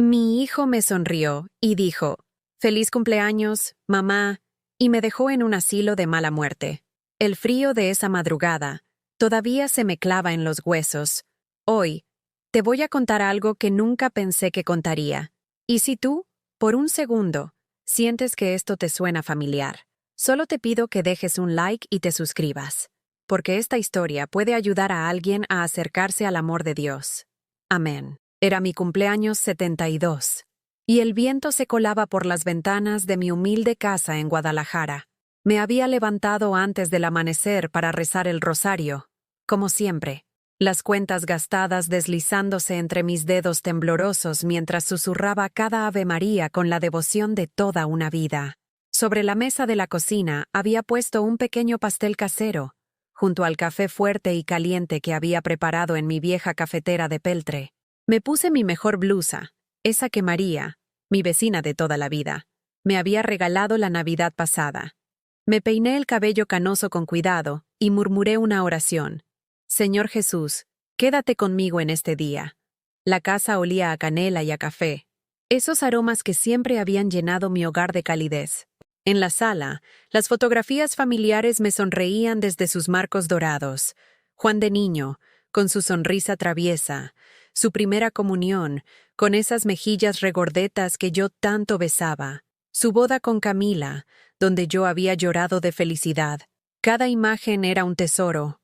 Mi hijo me sonrió y dijo, «Feliz cumpleaños, mamá», y me dejó en un asilo de mala muerte. El frío de esa madrugada todavía se me clava en los huesos. Hoy, te voy a contar algo que nunca pensé que contaría. Y si tú, por un segundo, sientes que esto te suena familiar, solo te pido que dejes un like y te suscribas, porque esta historia puede ayudar a alguien a acercarse al amor de Dios. Amén. Era mi cumpleaños 72, y el viento se colaba por las ventanas de mi humilde casa en Guadalajara. Me había levantado antes del amanecer para rezar el rosario, como siempre, las cuentas gastadas deslizándose entre mis dedos temblorosos mientras susurraba cada Ave María con la devoción de toda una vida. Sobre la mesa de la cocina había puesto un pequeño pastel casero, junto al café fuerte y caliente que había preparado en mi vieja cafetera de peltre. Me puse mi mejor blusa, esa que María, mi vecina de toda la vida, me había regalado la Navidad pasada. Me peiné el cabello canoso con cuidado y murmuré una oración. Señor Jesús, quédate conmigo en este día. La casa olía a canela y a café, esos aromas que siempre habían llenado mi hogar de calidez. En la sala, las fotografías familiares me sonreían desde sus marcos dorados. Juan de niño, con su sonrisa traviesa, su primera comunión, con esas mejillas regordetas que yo tanto besaba, su boda con Camila, donde yo había llorado de felicidad. Cada imagen era un tesoro,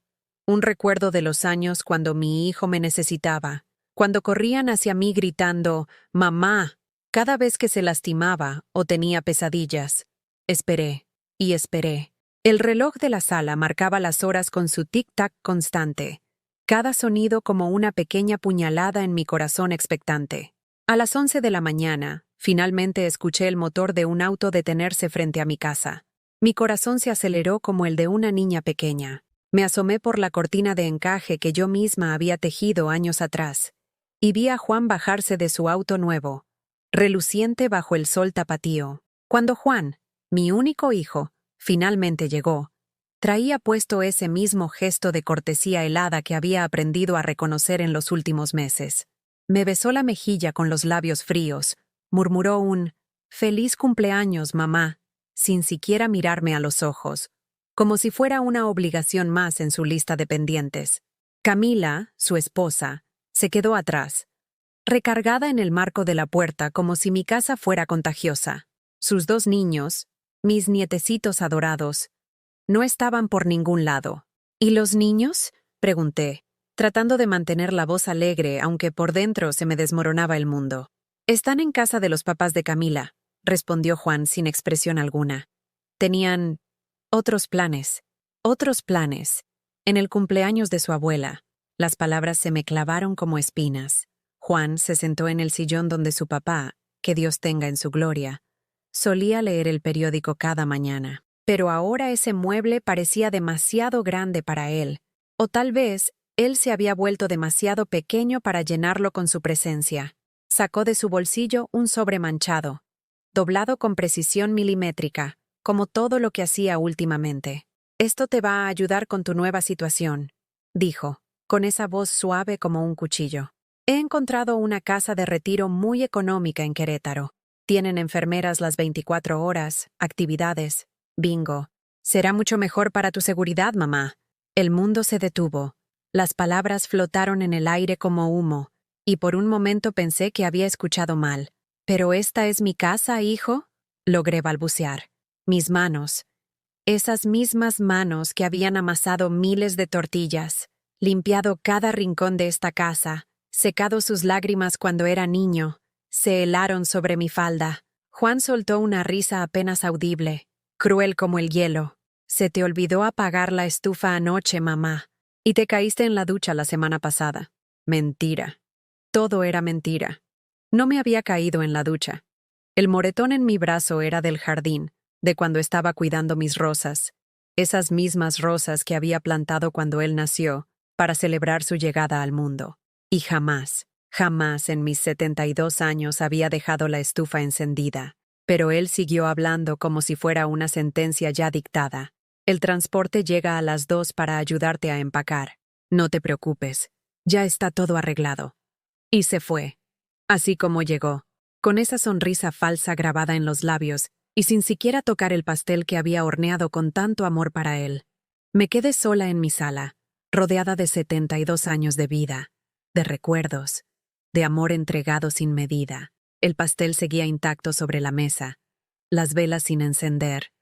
un recuerdo de los años cuando mi hijo me necesitaba, cuando corrían hacia mí gritando, «¡Mamá!», cada vez que se lastimaba o tenía pesadillas. Esperé, y esperé. El reloj de la sala marcaba las horas con su tic-tac constante, cada sonido como una pequeña puñalada en mi corazón expectante. A las 11 de la mañana, finalmente escuché el motor de un auto detenerse frente a mi casa. Mi corazón se aceleró como el de una niña pequeña. Me asomé por la cortina de encaje que yo misma había tejido años atrás, y vi a Juan bajarse de su auto nuevo, reluciente bajo el sol tapatío. Cuando Juan, mi único hijo, finalmente llegó, traía puesto ese mismo gesto de cortesía helada que había aprendido a reconocer en los últimos meses. Me besó la mejilla con los labios fríos, murmuró un «Feliz cumpleaños, mamá», sin siquiera mirarme a los ojos, como si fuera una obligación más en su lista de pendientes. Camila, su esposa, se quedó atrás, recargada en el marco de la puerta como si mi casa fuera contagiosa. Sus dos niños, mis nietecitos adorados, no estaban por ningún lado. ¿Y los niños?, pregunté, tratando de mantener la voz alegre, aunque por dentro se me desmoronaba el mundo. «Están en casa de los papás de Camila», respondió Juan sin expresión alguna. Tenían otros planes, en el cumpleaños de su abuela. Las palabras se me clavaron como espinas. Juan se sentó en el sillón donde su papá, que Dios tenga en su gloria, solía leer el periódico cada mañana. Pero ahora ese mueble parecía demasiado grande para él, o tal vez él se había vuelto demasiado pequeño para llenarlo con su presencia. Sacó de su bolsillo un sobre manchado, doblado con precisión milimétrica, como todo lo que hacía últimamente. «Esto te va a ayudar con tu nueva situación», dijo, con esa voz suave como un cuchillo. «He encontrado una casa de retiro muy económica en Querétaro. Tienen enfermeras las 24 horas, actividades, bingo. Será mucho mejor para tu seguridad, mamá». El mundo se detuvo. Las palabras flotaron en el aire como humo, y por un momento pensé que había escuchado mal. «¿Pero esta es mi casa, hijo?», logré balbucear. Mis manos, esas mismas manos que habían amasado miles de tortillas, limpiado cada rincón de esta casa, secado sus lágrimas cuando era niño, se helaron sobre mi falda. Juan soltó una risa apenas audible, cruel como el hielo. «Se te olvidó apagar la estufa anoche, mamá, y te caíste en la ducha la semana pasada». Mentira. Todo era mentira. No me había caído en la ducha. El moretón en mi brazo era del jardín, de cuando estaba cuidando mis rosas, esas mismas rosas que había plantado cuando él nació, para celebrar su llegada al mundo. Y jamás, jamás en mis 72 años había dejado la estufa encendida. Pero él siguió hablando como si fuera una sentencia ya dictada. «El transporte llega a las 2 para ayudarte a empacar. No te preocupes, ya está todo arreglado». Y se fue. Así como llegó, con esa sonrisa falsa grabada en los labios y sin siquiera tocar el pastel que había horneado con tanto amor para él. Me quedé sola en mi sala, rodeada de 72 años de vida, de recuerdos, de amor entregado sin medida. El pastel seguía intacto sobre la mesa, las velas sin encender,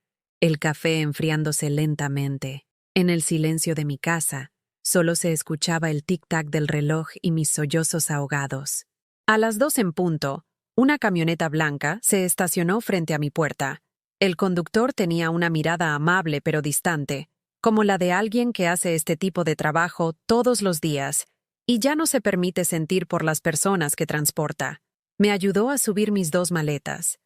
el café enfriándose lentamente. En el silencio de mi casa, solo se escuchaba el tic-tac del reloj y mis sollozos ahogados. A las 2 en punto, una camioneta blanca se estacionó frente a mi puerta. El conductor tenía una mirada amable pero distante, como la de alguien que hace este tipo de trabajo todos los días, y ya no se permite sentir por las personas que transporta. Me ayudó a subir mis 2 maletas,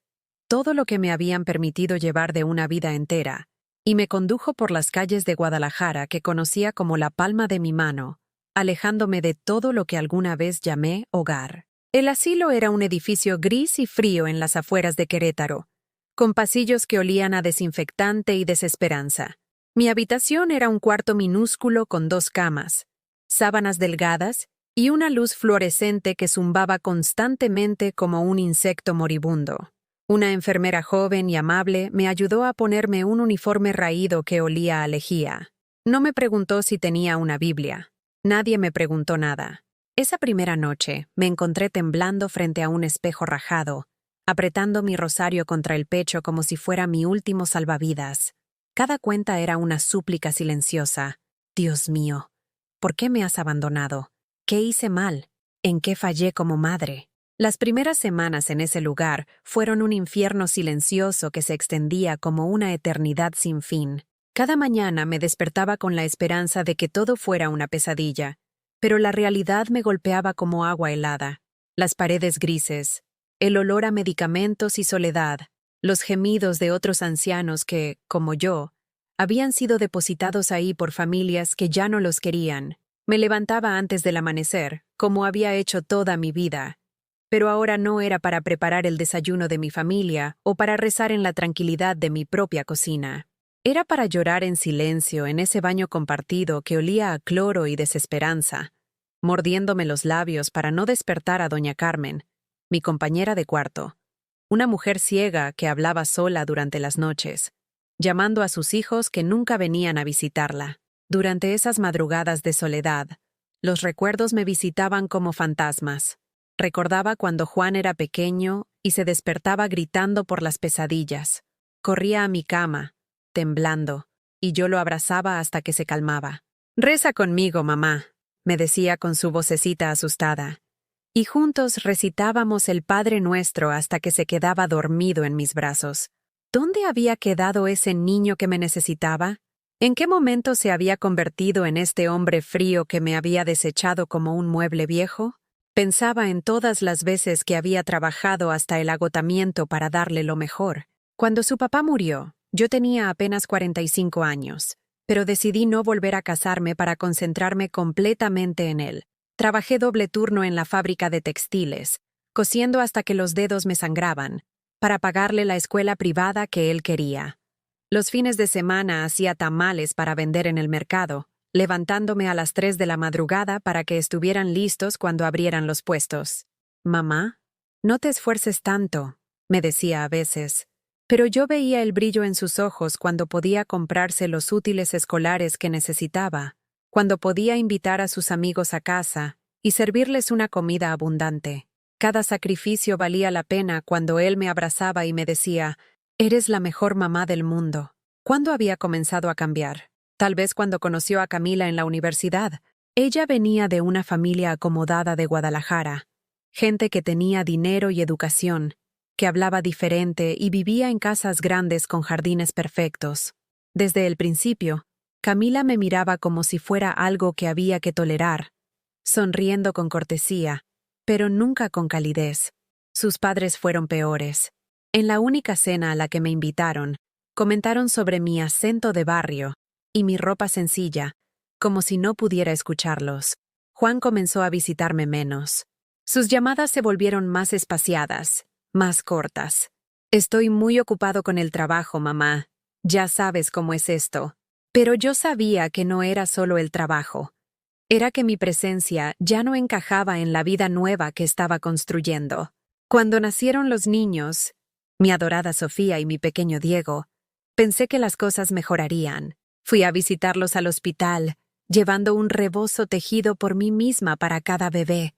todo lo que me habían permitido llevar de una vida entera, y me condujo por las calles de Guadalajara que conocía como la palma de mi mano, alejándome de todo lo que alguna vez llamé hogar. El asilo era un edificio gris y frío en las afueras de Querétaro, con pasillos que olían a desinfectante y desesperanza. Mi habitación era un cuarto minúsculo con 2 camas, sábanas delgadas y una luz fluorescente que zumbaba constantemente como un insecto moribundo. Una enfermera joven y amable me ayudó a ponerme un uniforme raído que olía a lejía. No me preguntó si tenía una Biblia. Nadie me preguntó nada. Esa primera noche me encontré temblando frente a un espejo rajado, apretando mi rosario contra el pecho como si fuera mi último salvavidas. Cada cuenta era una súplica silenciosa. Dios mío, ¿por qué me has abandonado? ¿Qué hice mal? ¿En qué fallé como madre? Las primeras semanas en ese lugar fueron un infierno silencioso que se extendía como una eternidad sin fin. Cada mañana me despertaba con la esperanza de que todo fuera una pesadilla, pero la realidad me golpeaba como agua helada. Las paredes grises, el olor a medicamentos y soledad, los gemidos de otros ancianos que, como yo, habían sido depositados ahí por familias que ya no los querían. Me levantaba antes del amanecer, como había hecho toda mi vida, pero ahora no era para preparar el desayuno de mi familia o para rezar en la tranquilidad de mi propia cocina. Era para llorar en silencio en ese baño compartido que olía a cloro y desesperanza, mordiéndome los labios para no despertar a doña Carmen, mi compañera de cuarto, una mujer ciega que hablaba sola durante las noches, llamando a sus hijos que nunca venían a visitarla. Durante esas madrugadas de soledad, los recuerdos me visitaban como fantasmas. Recordaba cuando Juan era pequeño y se despertaba gritando por las pesadillas. Corría a mi cama, temblando, y yo lo abrazaba hasta que se calmaba. «Reza conmigo, mamá», me decía con su vocecita asustada. Y juntos recitábamos el Padre Nuestro hasta que se quedaba dormido en mis brazos. ¿Dónde había quedado ese niño que me necesitaba? ¿En qué momento se había convertido en este hombre frío que me había desechado como un mueble viejo? Pensaba en todas las veces que había trabajado hasta el agotamiento para darle lo mejor. Cuando su papá murió, yo tenía apenas 45 años, pero decidí no volver a casarme para concentrarme completamente en él. Trabajé doble turno en la fábrica de textiles, cosiendo hasta que los dedos me sangraban, para pagarle la escuela privada que él quería. Los fines de semana hacía tamales para vender en el mercado, levantándome a las 3 de la madrugada para que estuvieran listos cuando abrieran los puestos. «Mamá, no te esfuerces tanto», me decía a veces, pero yo veía el brillo en sus ojos cuando podía comprarse los útiles escolares que necesitaba, cuando podía invitar a sus amigos a casa y servirles una comida abundante. Cada sacrificio valía la pena cuando él me abrazaba y me decía, «Eres la mejor mamá del mundo». ¿Cuándo había comenzado a cambiar? Tal vez cuando conoció a Camila en la universidad. Ella venía de una familia acomodada de Guadalajara, gente que tenía dinero y educación, que hablaba diferente y vivía en casas grandes con jardines perfectos. Desde el principio, Camila me miraba como si fuera algo que había que tolerar, sonriendo con cortesía, pero nunca con calidez. Sus padres fueron peores. En la única cena a la que me invitaron, comentaron sobre mi acento de barrio y mi ropa sencilla, como si no pudiera escucharlos. Juan comenzó a visitarme menos. Sus llamadas se volvieron más espaciadas, más cortas. «Estoy muy ocupado con el trabajo, mamá. Ya sabes cómo es esto». Pero yo sabía que no era solo el trabajo. Era que mi presencia ya no encajaba en la vida nueva que estaba construyendo. Cuando nacieron los niños, mi adorada Sofía y mi pequeño Diego, pensé que las cosas mejorarían. Fui a visitarlos al hospital, llevando un rebozo tejido por mí misma para cada bebé.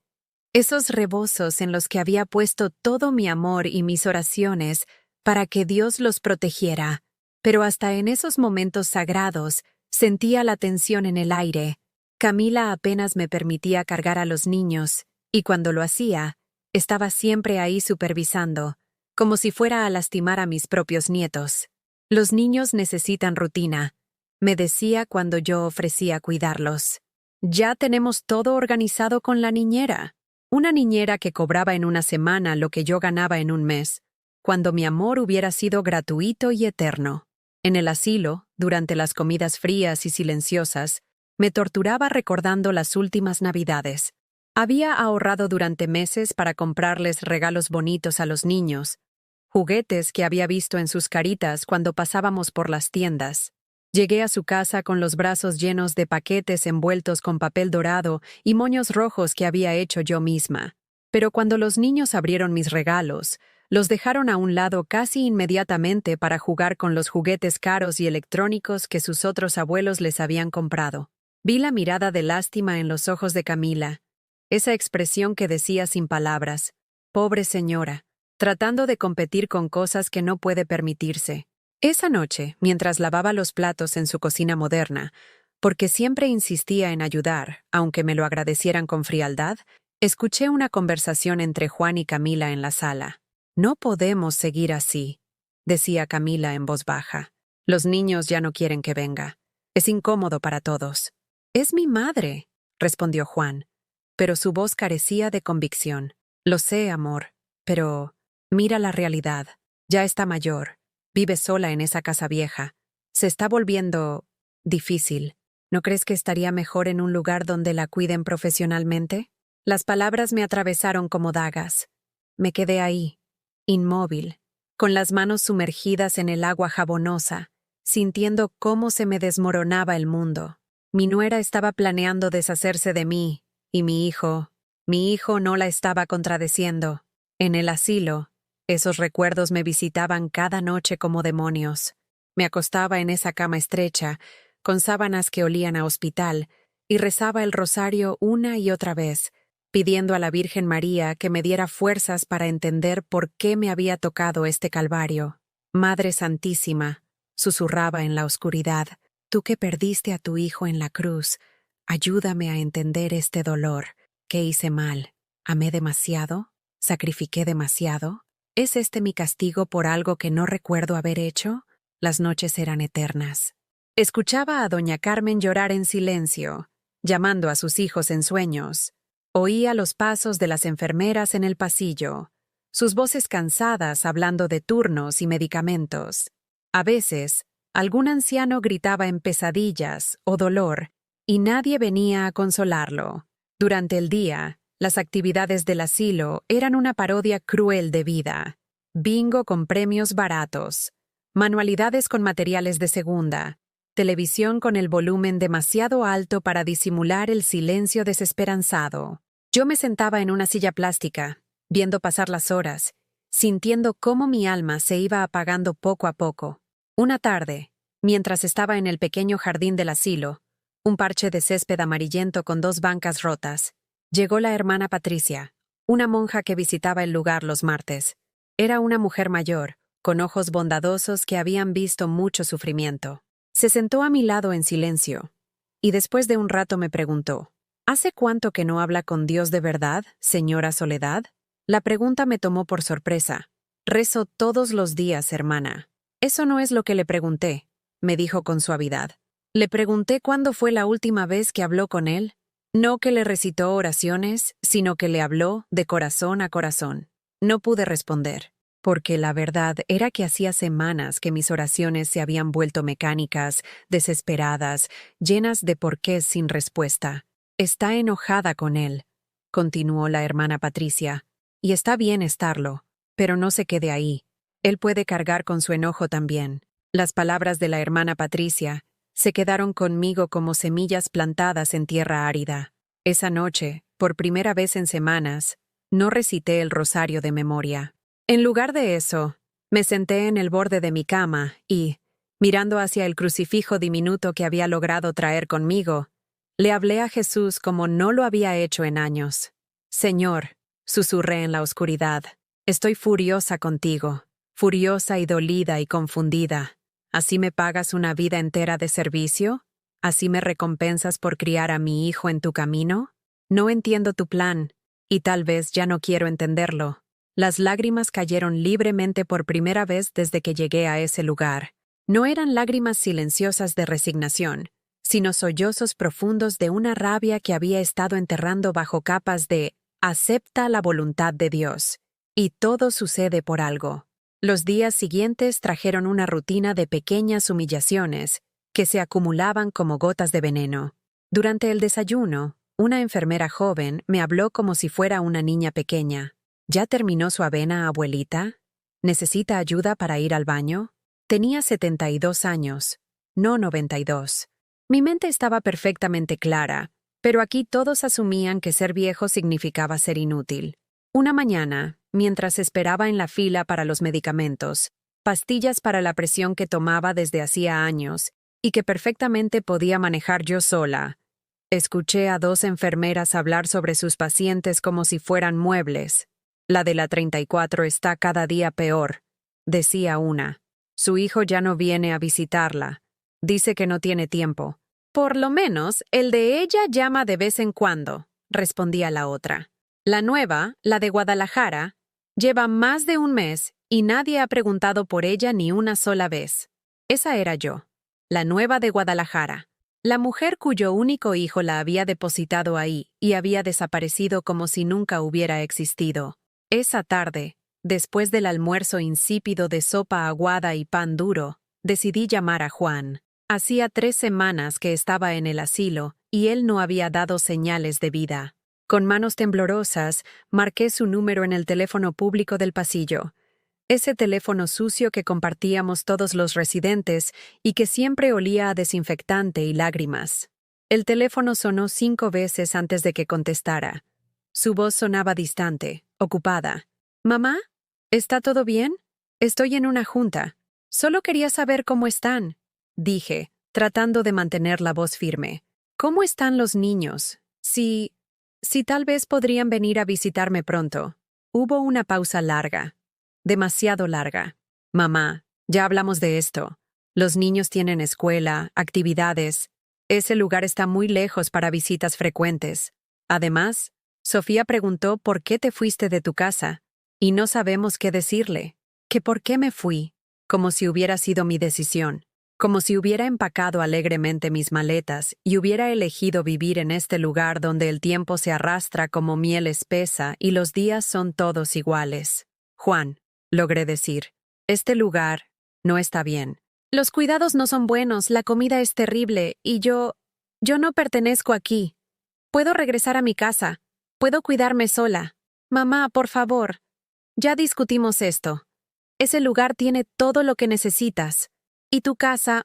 Esos rebozos en los que había puesto todo mi amor y mis oraciones para que Dios los protegiera. Pero hasta en esos momentos sagrados sentía la tensión en el aire. Camila apenas me permitía cargar a los niños, y cuando lo hacía, estaba siempre ahí supervisando, como si fuera a lastimar a mis propios nietos. Los niños necesitan rutina, me decía cuando yo ofrecía cuidarlos. Ya tenemos todo organizado con la niñera. Una niñera que cobraba en una semana lo que yo ganaba en un mes, cuando mi amor hubiera sido gratuito y eterno. En el asilo, durante las comidas frías y silenciosas, me torturaba recordando las últimas Navidades. Había ahorrado durante meses para comprarles regalos bonitos a los niños, juguetes que había visto en sus caritas cuando pasábamos por las tiendas. Llegué a su casa con los brazos llenos de paquetes envueltos con papel dorado y moños rojos que había hecho yo misma. Pero cuando los niños abrieron mis regalos, los dejaron a un lado casi inmediatamente para jugar con los juguetes caros y electrónicos que sus otros abuelos les habían comprado. Vi la mirada de lástima en los ojos de Camila, esa expresión que decía sin palabras, «Pobre señora», tratando de competir con cosas que no puede permitirse. Esa noche, mientras lavaba los platos en su cocina moderna, porque siempre insistía en ayudar, aunque me lo agradecieran con frialdad, escuché una conversación entre Juan y Camila en la sala. «No podemos seguir así», decía Camila en voz baja. «Los niños ya no quieren que venga. Es incómodo para todos». «Es mi madre», respondió Juan, pero su voz carecía de convicción. «Lo sé, amor, pero mira la realidad. Ya está mayor. Vive sola en esa casa vieja. Se está volviendo difícil. ¿No crees que estaría mejor en un lugar donde la cuiden profesionalmente?» Las palabras me atravesaron como dagas. Me quedé ahí, inmóvil, con las manos sumergidas en el agua jabonosa, sintiendo cómo se me desmoronaba el mundo. Mi nuera estaba planeando deshacerse de mí, y mi hijo no la estaba contradeciendo. En el asilo, esos recuerdos me visitaban cada noche como demonios. Me acostaba en esa cama estrecha, con sábanas que olían a hospital, y rezaba el rosario una y otra vez, pidiendo a la Virgen María que me diera fuerzas para entender por qué me había tocado este calvario. «Madre Santísima», susurraba en la oscuridad, «tú que perdiste a tu hijo en la cruz, ayúdame a entender este dolor. ¿Qué hice mal? ¿Amé demasiado? ¿Sacrifiqué demasiado? ¿Es este mi castigo por algo que no recuerdo haber hecho?» Las noches eran eternas. Escuchaba a doña Carmen llorar en silencio, llamando a sus hijos en sueños. Oía los pasos de las enfermeras en el pasillo, sus voces cansadas hablando de turnos y medicamentos. A veces, algún anciano gritaba en pesadillas o dolor, y nadie venía a consolarlo. Durante el día, las actividades del asilo eran una parodia cruel de vida. Bingo con premios baratos, manualidades con materiales de segunda, televisión con el volumen demasiado alto para disimular el silencio desesperanzado. Yo me sentaba en una silla plástica, viendo pasar las horas, sintiendo cómo mi alma se iba apagando poco a poco. Una tarde, mientras estaba en el pequeño jardín del asilo, un parche de césped amarillento con 2 bancas rotas, llegó la hermana Patricia, una monja que visitaba el lugar los martes. Era una mujer mayor, con ojos bondadosos que habían visto mucho sufrimiento. Se sentó a mi lado en silencio, y después de un rato me preguntó, «¿Hace cuánto que no habla con Dios de verdad, señora Soledad?» La pregunta me tomó por sorpresa. «Rezo todos los días, hermana». «Eso no es lo que le pregunté», me dijo con suavidad. «Le pregunté cuándo fue la última vez que habló con él. No que le recitó oraciones, sino que le habló de corazón a corazón». No pude responder, porque la verdad era que hacía semanas que mis oraciones se habían vuelto mecánicas, desesperadas, llenas de porqués sin respuesta. «Está enojada con él», continuó la hermana Patricia, «y está bien estarlo, pero no se quede ahí. Él puede cargar con su enojo también». Las palabras de la hermana Patricia se quedaron conmigo como semillas plantadas en tierra árida. Esa noche, por primera vez en semanas, No recité el rosario de memoria. En lugar de eso, me senté en el borde de mi cama y, mirando hacia el crucifijo diminuto que había logrado traer conmigo, le hablé a Jesús como no lo había hecho en años. Señor, susurré en la oscuridad, estoy furiosa contigo, furiosa y dolida y confundida. ¿Así me pagas una vida entera de servicio? ¿Así me recompensas por criar a mi hijo en tu camino? No entiendo tu plan, y tal vez ya no quiero entenderlo. Las lágrimas cayeron libremente por primera vez desde que llegué a ese lugar. No eran lágrimas silenciosas de resignación, sino sollozos profundos de una rabia que había estado enterrando bajo capas de «acepta la voluntad de Dios». Y todo sucede por algo. Los días siguientes trajeron una rutina de pequeñas humillaciones que se acumulaban como gotas de veneno. Durante el desayuno, una enfermera joven me habló como si fuera una niña pequeña. ¿Ya terminó su avena, abuelita? ¿Necesita ayuda para ir al baño? Tenía 72 años, no 92. Mi mente estaba perfectamente clara, pero aquí todos asumían que ser viejo significaba ser inútil. Una mañana, mientras esperaba en la fila para los medicamentos, pastillas para la presión que tomaba desde hacía años y que perfectamente podía manejar yo sola, escuché a 2 enfermeras hablar sobre sus pacientes como si fueran muebles. La de la 34 está cada día peor, decía una. Su hijo ya no viene a visitarla. Dice que no tiene tiempo. Por lo menos, el de ella llama de vez en cuando, respondía la otra. La nueva, la de Guadalajara, lleva más de un mes y nadie ha preguntado por ella ni una sola vez. Esa era yo, la nueva de Guadalajara. La mujer cuyo único hijo la había depositado ahí y había desaparecido como si nunca hubiera existido. Esa tarde, después del almuerzo insípido de sopa aguada y pan duro, decidí llamar a Juan. Hacía 3 semanas que estaba en el asilo y él no había dado señales de vida. Con manos temblorosas, marqué su número en el teléfono público del pasillo. Ese teléfono sucio que compartíamos todos los residentes y que siempre olía a desinfectante y lágrimas. El teléfono sonó 5 veces antes de que contestara. Su voz sonaba distante, ocupada. «¿Mamá? ¿Está todo bien? Estoy en una junta. Solo quería saber cómo están», dije, tratando de mantener la voz firme. «¿Cómo están los niños? Si tal vez podrían venir a visitarme pronto». Hubo una pausa larga. Demasiado larga. «Mamá, ya hablamos de esto. Los niños tienen escuela, actividades. Ese lugar está muy lejos para visitas frecuentes. Además, Sofía preguntó por qué te fuiste de tu casa, y no sabemos qué decirle. Que por qué me fui, como si hubiera sido mi decisión, como si hubiera empacado alegremente mis maletas y hubiera elegido vivir en este lugar donde el tiempo se arrastra como miel espesa y los días son todos iguales. Juan, logré decir, este lugar no está bien. Los cuidados no son buenos, la comida es terrible y yo no pertenezco aquí. Puedo regresar a mi casa. Puedo cuidarme sola. Mamá, por favor. Ya discutimos esto. Ese lugar tiene todo lo que necesitas. Y tu casa,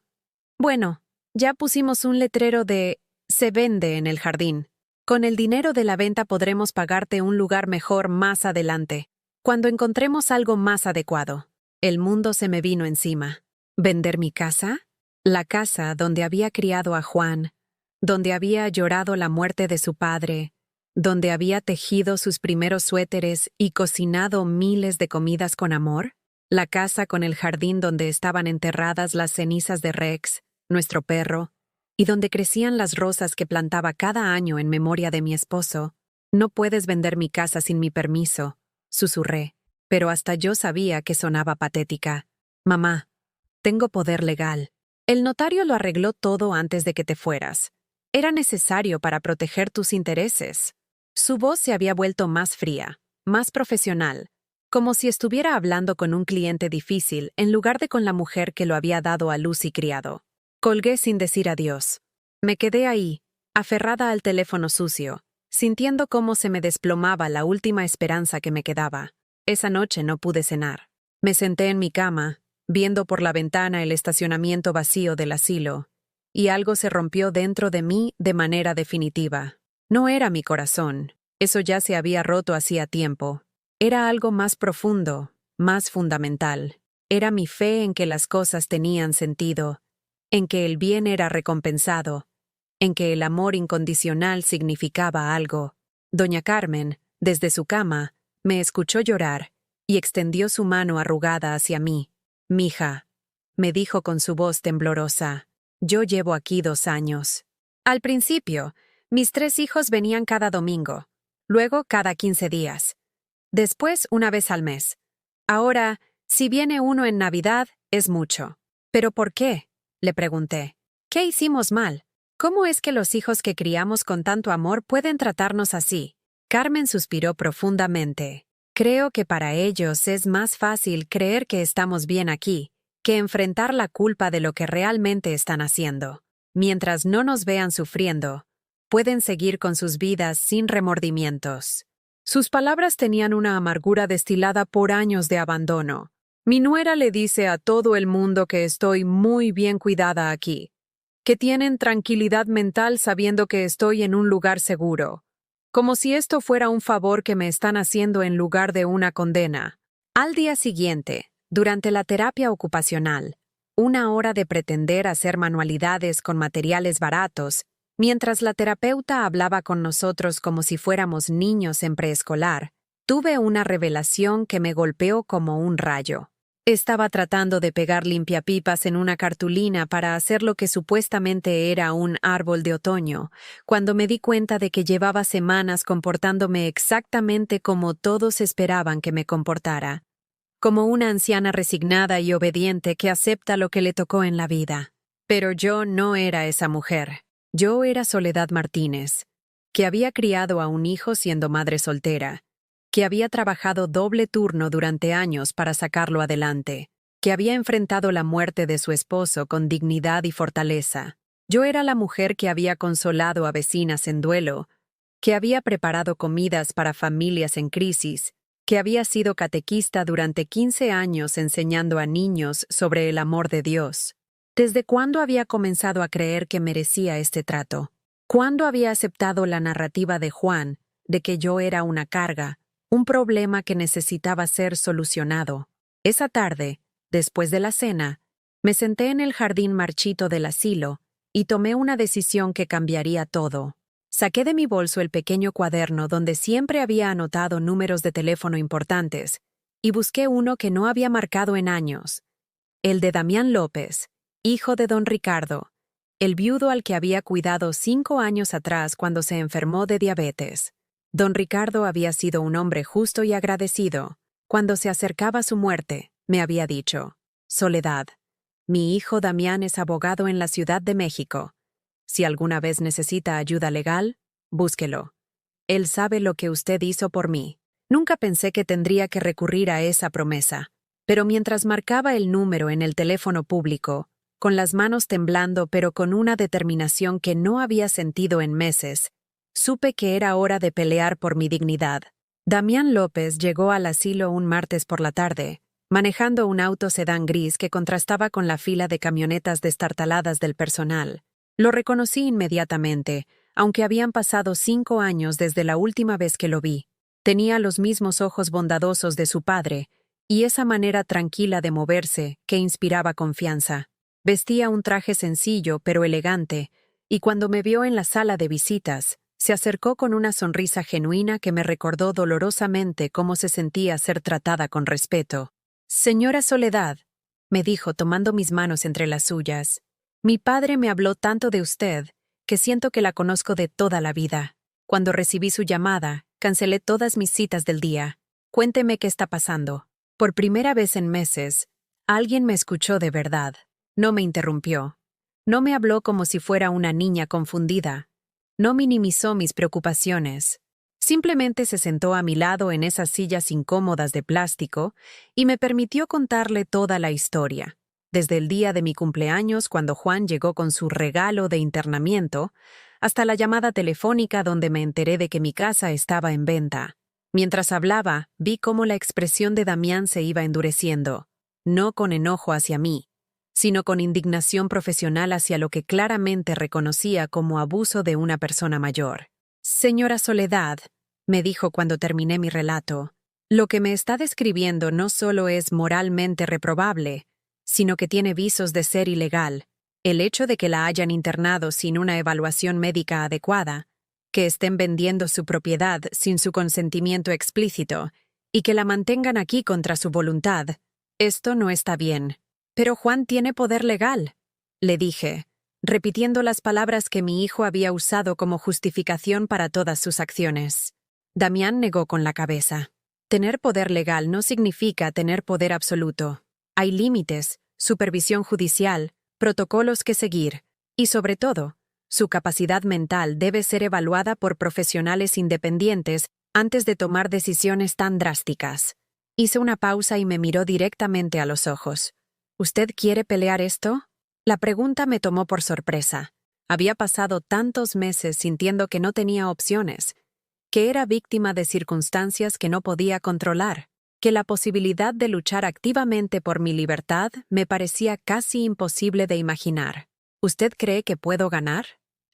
bueno, ya pusimos un letrero de «Se vende» en el jardín. Con el dinero de la venta podremos pagarte un lugar mejor más adelante, cuando encontremos algo más adecuado. El mundo se me vino encima. ¿Vender mi casa? La casa donde había criado a Juan, donde había llorado la muerte de su padre, donde había tejido sus primeros suéteres y cocinado miles de comidas con amor. La casa con el jardín donde estaban enterradas las cenizas de Rex, nuestro perro, y donde crecían las rosas que plantaba cada año en memoria de mi esposo. «No puedes vender mi casa sin mi permiso», susurré, pero hasta yo sabía que sonaba patética. «Mamá, tengo poder legal. El notario lo arregló todo antes de que te fueras. Era necesario para proteger tus intereses». Su voz se había vuelto más fría, más profesional, como si estuviera hablando con un cliente difícil en lugar de con la mujer que lo había dado a luz y criado. Colgué sin decir adiós. Me quedé ahí, aferrada al teléfono sucio, sintiendo cómo se me desplomaba la última esperanza que me quedaba. Esa noche no pude cenar. Me senté en mi cama, viendo por la ventana el estacionamiento vacío del asilo, y algo se rompió dentro de mí de manera definitiva. No era mi corazón, Eso ya se había roto hacía tiempo. Era algo más profundo, más fundamental. Era mi fe en que las cosas tenían sentido, en que el bien era recompensado, en que el amor incondicional significaba algo. Doña Carmen, desde su cama, me escuchó llorar y extendió su mano arrugada hacia mí. «Mija», me dijo con su voz temblorosa, «yo llevo aquí 2 años». Al principio, mis 3 hijos venían cada domingo, luego cada 15 días, después una vez al mes. Ahora, si viene uno en Navidad, es mucho. ¿Pero por qué?, le pregunté. ¿Qué hicimos mal? ¿Cómo es que los hijos que criamos con tanto amor pueden tratarnos así? Carmen suspiró profundamente. Creo que para ellos es más fácil creer que estamos bien aquí, que enfrentar la culpa de lo que realmente están haciendo. Mientras no nos vean sufriendo, pueden seguir con sus vidas sin remordimientos. Sus palabras tenían una amargura destilada por años de abandono. Mi nuera le dice a todo el mundo que estoy muy bien cuidada aquí, que tienen tranquilidad mental sabiendo que estoy en un lugar seguro, como si esto fuera un favor que me están haciendo en lugar de una condena. Al día siguiente, durante la terapia ocupacional, 1 hora de pretender hacer manualidades con materiales baratos, mientras la terapeuta hablaba con nosotros como si fuéramos niños en preescolar, tuve una revelación que me golpeó como un rayo. Estaba tratando de pegar limpiapipas en una cartulina para hacer lo que supuestamente era un árbol de otoño, cuando me di cuenta de que llevaba semanas comportándome exactamente como todos esperaban que me comportara, como una anciana resignada y obediente que acepta lo que le tocó en la vida. Pero yo no era esa mujer. Yo era Soledad Martínez, que había criado a un hijo siendo madre soltera, que había trabajado doble turno durante años para sacarlo adelante, que había enfrentado la muerte de su esposo con dignidad y fortaleza. Yo era la mujer que había consolado a vecinas en duelo, que había preparado comidas para familias en crisis, que había sido catequista durante 15 años enseñando a niños sobre el amor de Dios. ¿Desde cuándo había comenzado a creer que merecía este trato? ¿Cuándo había aceptado la narrativa de Juan de que yo era una carga, un problema que necesitaba ser solucionado? Esa tarde, después de la cena, me senté en el jardín marchito del asilo y tomé una decisión que cambiaría todo. Saqué de mi bolso el pequeño cuaderno donde siempre había anotado números de teléfono importantes y busqué uno que no había marcado en años, el de Damián López, hijo de don Ricardo, el viudo al que había cuidado 5 años atrás cuando se enfermó de diabetes. Don Ricardo había sido un hombre justo y agradecido. Cuando se acercaba su muerte, me había dicho: «Soledad, mi hijo Damián es abogado en la Ciudad de México. Si alguna vez necesita ayuda legal, búsquelo. Él sabe lo que usted hizo por mí». Nunca pensé que tendría que recurrir a esa promesa, pero mientras marcaba el número en el teléfono público, con las manos temblando pero con una determinación que no había sentido en meses, supe que era hora de pelear por mi dignidad. Damián López llegó al asilo un martes por la tarde, manejando un auto sedán gris que contrastaba con la fila de camionetas destartaladas del personal. Lo reconocí inmediatamente, aunque habían pasado 5 años desde la última vez que lo vi. Tenía los mismos ojos bondadosos de su padre y esa manera tranquila de moverse que inspiraba confianza. Vestía un traje sencillo pero elegante, y cuando me vio en la sala de visitas, se acercó con una sonrisa genuina que me recordó dolorosamente cómo se sentía ser tratada con respeto. «Señora Soledad», me dijo tomando mis manos entre las suyas, «mi padre me habló tanto de usted que siento que la conozco de toda la vida. Cuando recibí su llamada, cancelé todas mis citas del día. Cuénteme qué está pasando». Por primera vez en meses, alguien me escuchó de verdad. No me interrumpió. No me habló como si fuera una niña confundida. No minimizó mis preocupaciones. Simplemente se sentó a mi lado en esas sillas incómodas de plástico y me permitió contarle toda la historia, desde el día de mi cumpleaños cuando Juan llegó con su regalo de internamiento, hasta la llamada telefónica donde me enteré de que mi casa estaba en venta. Mientras hablaba, vi cómo la expresión de Damián se iba endureciendo, no con enojo hacia mí, sino con indignación profesional hacia lo que claramente reconocía como abuso de una persona mayor. «Señora Soledad», me dijo cuando terminé mi relato. Lo que me está describiendo no solo es moralmente reprobable, sino que tiene visos de ser ilegal. El hecho de que la hayan internado sin una evaluación médica adecuada, que estén vendiendo su propiedad sin su consentimiento explícito y que la mantengan aquí contra su voluntad, esto no está bien. Pero Juan tiene poder legal, le dije, repitiendo las palabras que mi hijo había usado como justificación para todas sus acciones. Damián negó con la cabeza. Tener poder legal no significa tener poder absoluto. Hay límites, supervisión judicial, protocolos que seguir, y sobre todo, su capacidad mental debe ser evaluada por profesionales independientes antes de tomar decisiones tan drásticas. Hice una pausa y me miró directamente a los ojos. ¿Usted quiere pelear esto? La pregunta me tomó por sorpresa. Había pasado tantos meses sintiendo que no tenía opciones, que era víctima de circunstancias que no podía controlar, que la posibilidad de luchar activamente por mi libertad me parecía casi imposible de imaginar. ¿Usted cree que puedo ganar?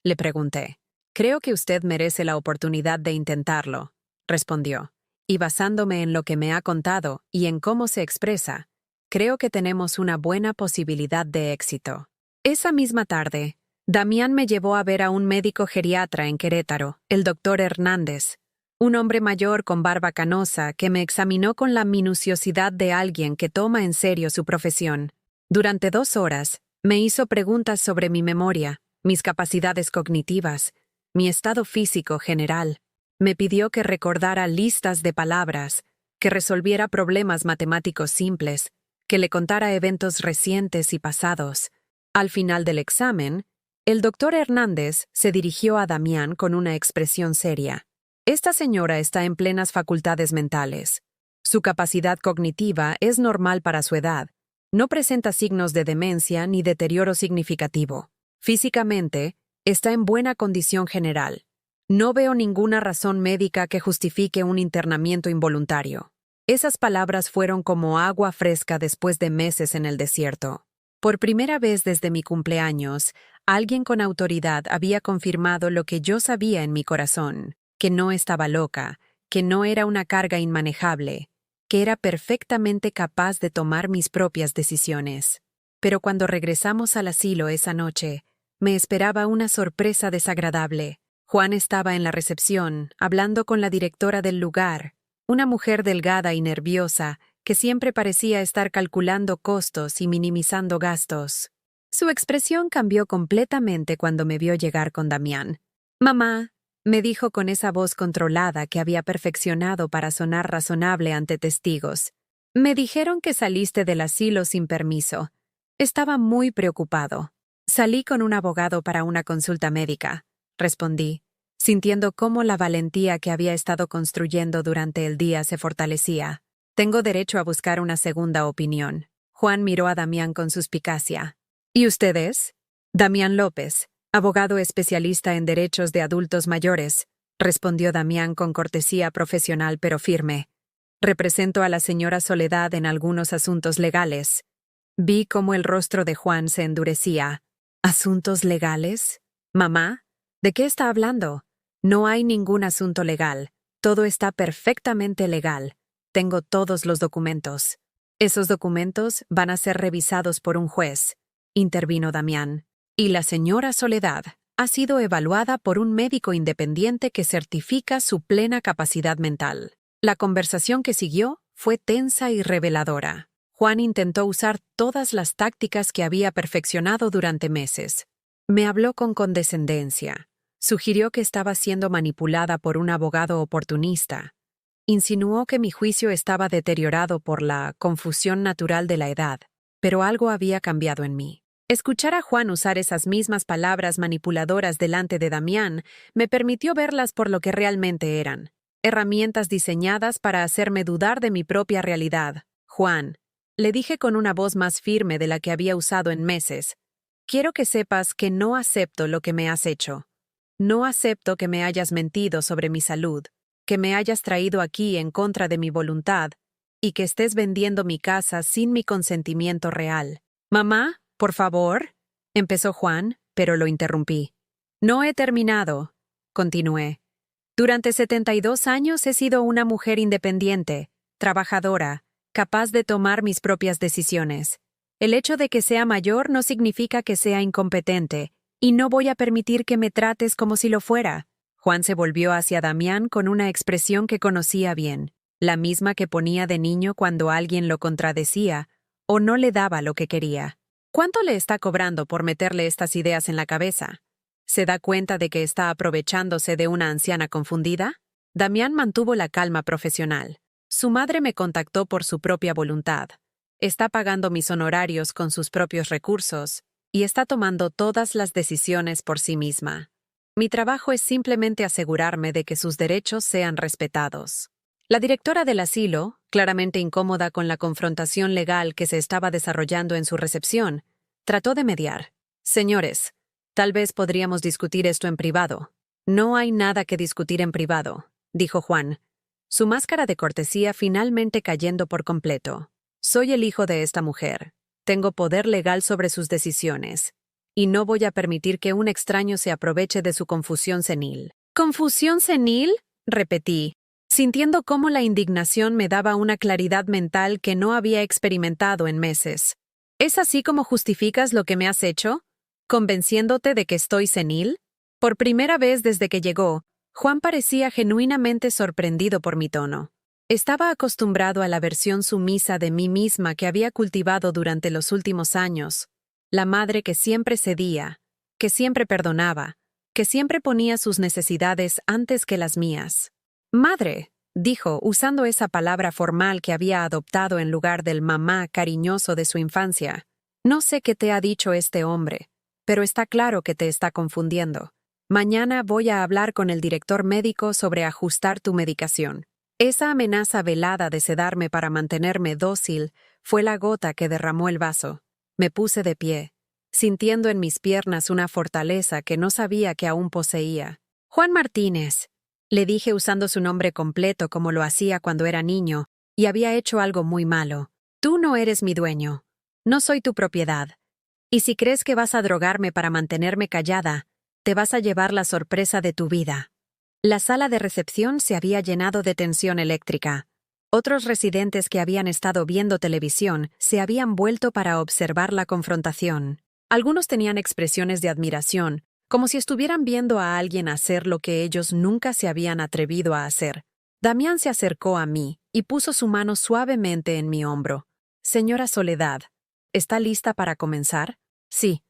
Le pregunté. Creo que usted merece la oportunidad de intentarlo, respondió. Y basándome en lo que me ha contado y en cómo se expresa, creo que tenemos una buena posibilidad de éxito. Esa misma tarde, Damián me llevó a ver a un médico geriatra en Querétaro, el doctor Hernández, un hombre mayor con barba canosa que me examinó con la minuciosidad de alguien que toma en serio su profesión. Durante 2 horas, me hizo preguntas sobre mi memoria, mis capacidades cognitivas, mi estado físico general. Me pidió que recordara listas de palabras, que resolviera problemas matemáticos simples, que le contara eventos recientes y pasados. Al final del examen, el doctor Hernández se dirigió a Damián con una expresión seria. Esta señora está en plenas facultades mentales. Su capacidad cognitiva es normal para su edad. No presenta signos de demencia ni deterioro significativo. Físicamente, está en buena condición general. No veo ninguna razón médica que justifique un internamiento involuntario. Esas palabras fueron como agua fresca después de meses en el desierto. Por primera vez desde mi cumpleaños, alguien con autoridad había confirmado lo que yo sabía en mi corazón, que no estaba loca, que no era una carga inmanejable, que era perfectamente capaz de tomar mis propias decisiones. Pero cuando regresamos al asilo esa noche, me esperaba una sorpresa desagradable. Juan estaba en la recepción, hablando con la directora del lugar, una mujer delgada y nerviosa, que siempre parecía estar calculando costos y minimizando gastos. Su expresión cambió completamente cuando me vio llegar con Damián. «Mamá», me dijo con esa voz controlada que había perfeccionado para sonar razonable ante testigos. «Me dijeron que saliste del asilo sin permiso. Estaba muy preocupado. Salí con un abogado para una consulta médica», respondí, sintiendo cómo la valentía que había estado construyendo durante el día se fortalecía. «Tengo derecho a buscar una segunda opinión». Juan miró a Damián con suspicacia. «¿Y usted es?» «Damián López, abogado especialista en derechos de adultos mayores», respondió Damián con cortesía profesional pero firme. «Represento a la señora Soledad en algunos asuntos legales». Vi cómo el rostro de Juan se endurecía. «¿Asuntos legales? Mamá, ¿de qué está hablando? No hay ningún asunto legal. Todo está perfectamente legal. Tengo todos los documentos». «Esos documentos van a ser revisados por un juez», intervino Damián. «Y la señora Soledad ha sido evaluada por un médico independiente que certifica su plena capacidad mental». La conversación que siguió fue tensa y reveladora. Juan intentó usar todas las tácticas que había perfeccionado durante meses. Me habló con condescendencia. Sugirió que estaba siendo manipulada por un abogado oportunista. Insinuó que mi juicio estaba deteriorado por la confusión natural de la edad, pero algo había cambiado en mí. Escuchar a Juan usar esas mismas palabras manipuladoras delante de Damián me permitió verlas por lo que realmente eran: herramientas diseñadas para hacerme dudar de mi propia realidad. «Juan», le dije con una voz más firme de la que había usado en meses, «quiero que sepas que no acepto lo que me has hecho. No acepto que me hayas mentido sobre mi salud, que me hayas traído aquí en contra de mi voluntad y que estés vendiendo mi casa sin mi consentimiento real». «Mamá, por favor», empezó Juan, pero lo interrumpí. «No he terminado», continué. Durante 72 años he sido una mujer independiente, trabajadora, capaz de tomar mis propias decisiones. El hecho de que sea mayor no significa que sea incompetente, y no voy a permitir que me trates como si lo fuera. Juan se volvió hacia Damián con una expresión que conocía bien, la misma que ponía de niño cuando alguien lo contradecía o no le daba lo que quería. ¿Cuánto le está cobrando por meterle estas ideas en la cabeza? ¿Se da cuenta de que está aprovechándose de una anciana confundida? Damián mantuvo la calma profesional. Su madre me contactó por su propia voluntad. Está pagando mis honorarios con sus propios recursos y está tomando todas las decisiones por sí misma. Mi trabajo es simplemente asegurarme de que sus derechos sean respetados. La directora del asilo, claramente incómoda con la confrontación legal que se estaba desarrollando en su recepción, trató de mediar. Señores, tal vez podríamos discutir esto en privado. No hay nada que discutir en privado, dijo Juan, su máscara de cortesía finalmente cayendo por completo. Soy el hijo de esta mujer. Tengo poder legal sobre sus decisiones. Y no voy a permitir que un extraño se aproveche de su confusión senil. ¿Confusión senil? Repetí, sintiendo cómo la indignación me daba una claridad mental que no había experimentado en meses. ¿Es así como justificas lo que me has hecho? ¿Convenciéndote de que estoy senil? Por primera vez desde que llegó, Juan parecía genuinamente sorprendido por mi tono. Estaba acostumbrado a la versión sumisa de mí misma que había cultivado durante los últimos años, la madre que siempre cedía, que siempre perdonaba, que siempre ponía sus necesidades antes que las mías. Madre, dijo, usando esa palabra formal que había adoptado en lugar del mamá cariñoso de su infancia. No sé qué te ha dicho este hombre, pero está claro que te está confundiendo. Mañana voy a hablar con el director médico sobre ajustar tu medicación. Esa amenaza velada de sedarme para mantenerme dócil fue la gota que derramó el vaso. Me puse de pie, sintiendo en mis piernas una fortaleza que no sabía que aún poseía. Juan Martínez, le dije usando su nombre completo como lo hacía cuando era niño y había hecho algo muy malo. Tú no eres mi dueño. No soy tu propiedad. Y si crees que vas a drogarme para mantenerme callada, te vas a llevar la sorpresa de tu vida. La sala de recepción se había llenado de tensión eléctrica. Otros residentes que habían estado viendo televisión se habían vuelto para observar la confrontación. Algunos tenían expresiones de admiración, como si estuvieran viendo a alguien hacer lo que ellos nunca se habían atrevido a hacer. Damián se acercó a mí y puso su mano suavemente en mi hombro. Señora Soledad, ¿está lista para comenzar? Sí,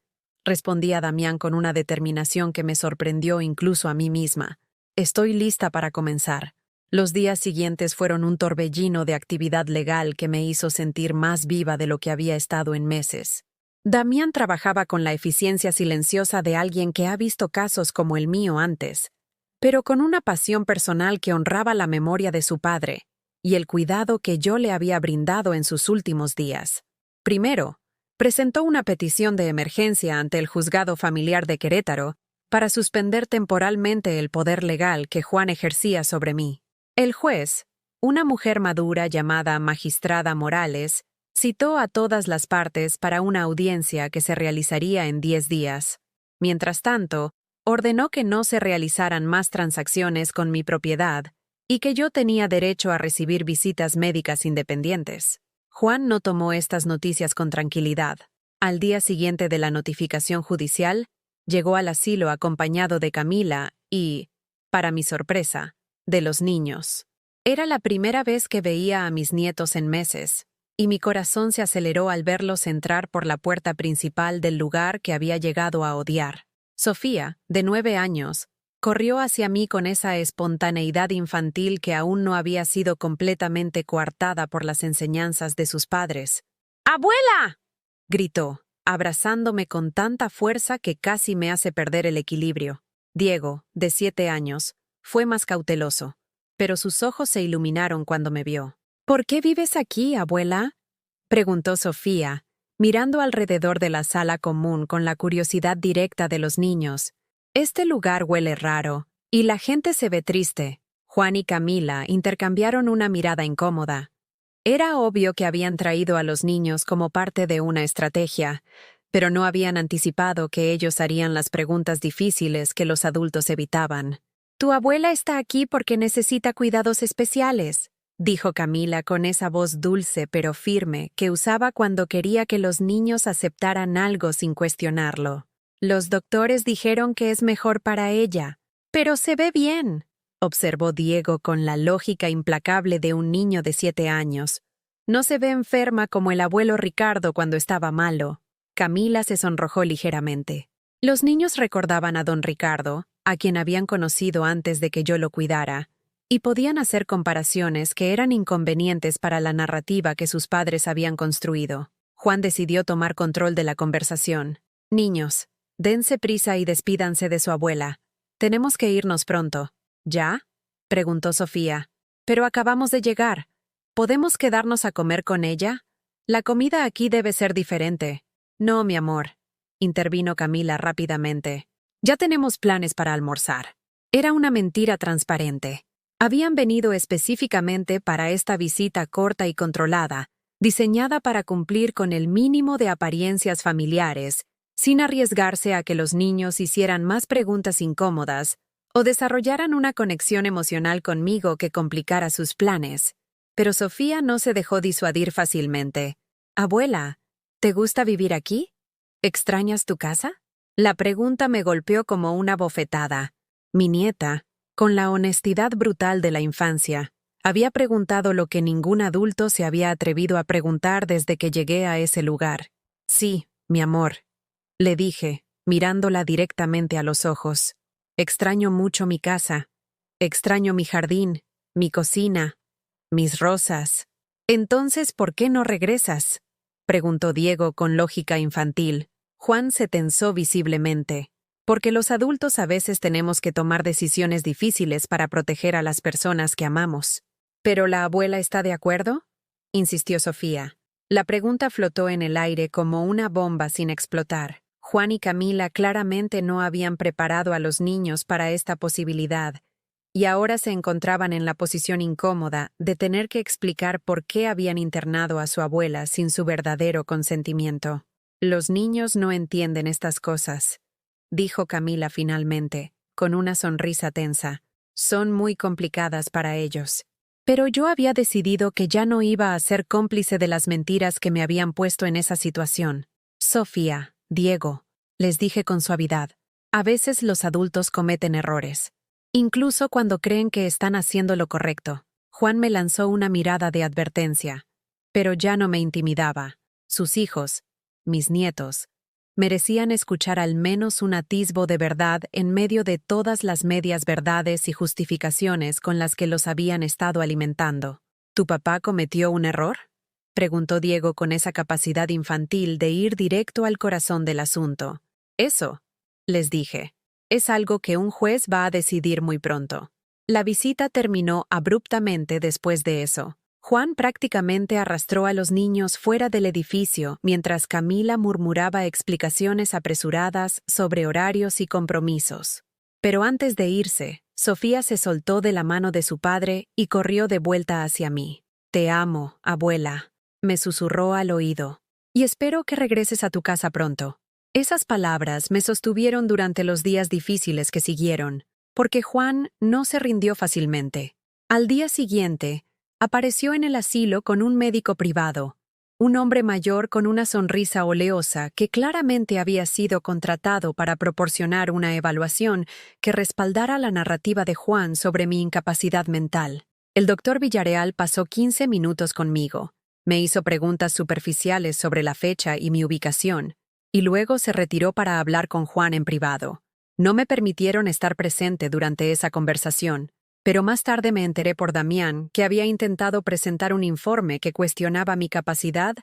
respondía Damián con una determinación que me sorprendió incluso a mí misma. Estoy lista para comenzar. Los días siguientes fueron un torbellino de actividad legal que me hizo sentir más viva de lo que había estado en meses. Damián trabajaba con la eficiencia silenciosa de alguien que ha visto casos como el mío antes, pero con una pasión personal que honraba la memoria de su padre y el cuidado que yo le había brindado en sus últimos días. Primero, presentó una petición de emergencia ante el Juzgado Familiar de Querétaro para suspender temporalmente el poder legal que Juan ejercía sobre mí. El juez, una mujer madura llamada Magistrada Morales, citó a todas las partes para una audiencia que se realizaría en 10 días. Mientras tanto, ordenó que no se realizaran más transacciones con mi propiedad y que yo tenía derecho a recibir visitas médicas independientes. Juan no tomó estas noticias con tranquilidad. Al día siguiente de la notificación judicial, llegó al asilo acompañado de Camila y, para mi sorpresa, de los niños. Era la primera vez que veía a mis nietos en meses, y mi corazón se aceleró al verlos entrar por la puerta principal del lugar que había llegado a odiar. Sofía, de 9 años, corrió hacia mí con esa espontaneidad infantil que aún no había sido completamente coartada por las enseñanzas de sus padres. ¡Abuela!, gritó, abrazándome con tanta fuerza que casi me hace perder el equilibrio. Diego, de 7 años, fue más cauteloso, pero sus ojos se iluminaron cuando me vio. ¿Por qué vives aquí, abuela?, preguntó Sofía, mirando alrededor de la sala común con la curiosidad directa de los niños. Este lugar huele raro, y la gente se ve triste. Juan y Camila intercambiaron una mirada incómoda. Era obvio que habían traído a los niños como parte de una estrategia, pero no habían anticipado que ellos harían las preguntas difíciles que los adultos evitaban. Tu abuela está aquí porque necesita cuidados especiales, dijo Camila con esa voz dulce pero firme que usaba cuando quería que los niños aceptaran algo sin cuestionarlo. Los doctores dijeron que es mejor para ella. Pero se ve bien, observó Diego con la lógica implacable de un niño de 7 años. No se ve enferma como el abuelo Ricardo cuando estaba malo. Camila se sonrojó ligeramente. Los niños recordaban a don Ricardo, a quien habían conocido antes de que yo lo cuidara, y podían hacer comparaciones que eran inconvenientes para la narrativa que sus padres habían construido. Juan decidió tomar control de la conversación. Niños, dense prisa y despídanse de su abuela. Tenemos que irnos pronto. ¿Ya? Preguntó Sofía. Pero acabamos de llegar. ¿Podemos quedarnos a comer con ella? La comida aquí debe ser diferente. No, mi amor, intervino Camila rápidamente. Ya tenemos planes para almorzar. Era una mentira transparente. Habían venido específicamente para esta visita corta y controlada, diseñada para cumplir con el mínimo de apariencias familiares, sin arriesgarse a que los niños hicieran más preguntas incómodas o desarrollaran una conexión emocional conmigo que complicara sus planes. Pero Sofía no se dejó disuadir fácilmente. Abuela, ¿te gusta vivir aquí? ¿Extrañas tu casa? La pregunta me golpeó como una bofetada. Mi nieta, con la honestidad brutal de la infancia, había preguntado lo que ningún adulto se había atrevido a preguntar desde que llegué a ese lugar. Sí, mi amor, le dije, mirándola directamente a los ojos. Extraño mucho mi casa. Extraño mi jardín, mi cocina, mis rosas. Entonces, ¿por qué no regresas? Preguntó Diego con lógica infantil. Juan se tensó visiblemente. Porque los adultos a veces tenemos que tomar decisiones difíciles para proteger a las personas que amamos. ¿Pero la abuela está de acuerdo? Insistió Sofía. La pregunta flotó en el aire como una bomba sin explotar. Juan y Camila claramente no habían preparado a los niños para esta posibilidad, y ahora se encontraban en la posición incómoda de tener que explicar por qué habían internado a su abuela sin su verdadero consentimiento. Los niños no entienden estas cosas, dijo Camila finalmente, con una sonrisa tensa. Son muy complicadas para ellos. Pero yo había decidido que ya no iba a ser cómplice de las mentiras que me habían puesto en esa situación. Sofía, Diego, les dije con suavidad, a veces los adultos cometen errores, incluso cuando creen que están haciendo lo correcto. Juan me lanzó una mirada de advertencia, pero ya no me intimidaba. Sus hijos, mis nietos, merecían escuchar al menos un atisbo de verdad en medio de todas las medias verdades y justificaciones con las que los habían estado alimentando. ¿Tu papá cometió un error?, preguntó Diego con esa capacidad infantil de ir directo al corazón del asunto. Eso, les dije, es algo que un juez va a decidir muy pronto. La visita terminó abruptamente después de eso. Juan prácticamente arrastró a los niños fuera del edificio mientras Camila murmuraba explicaciones apresuradas sobre horarios y compromisos. Pero antes de irse, Sofía se soltó de la mano de su padre y corrió de vuelta hacia mí. «Te amo, abuela», me susurró al oído. «Y espero que regreses a tu casa pronto». Esas palabras me sostuvieron durante los días difíciles que siguieron, porque Juan no se rindió fácilmente. Al día siguiente, apareció en el asilo con un médico privado, un hombre mayor con una sonrisa oleosa que claramente había sido contratado para proporcionar una evaluación que respaldara la narrativa de Juan sobre mi incapacidad mental. El doctor Villarreal pasó 15 minutos conmigo, me hizo preguntas superficiales sobre la fecha y mi ubicación, y luego se retiró para hablar con Juan en privado. No me permitieron estar presente durante esa conversación, pero más tarde me enteré por Damián que había intentado presentar un informe que cuestionaba mi capacidad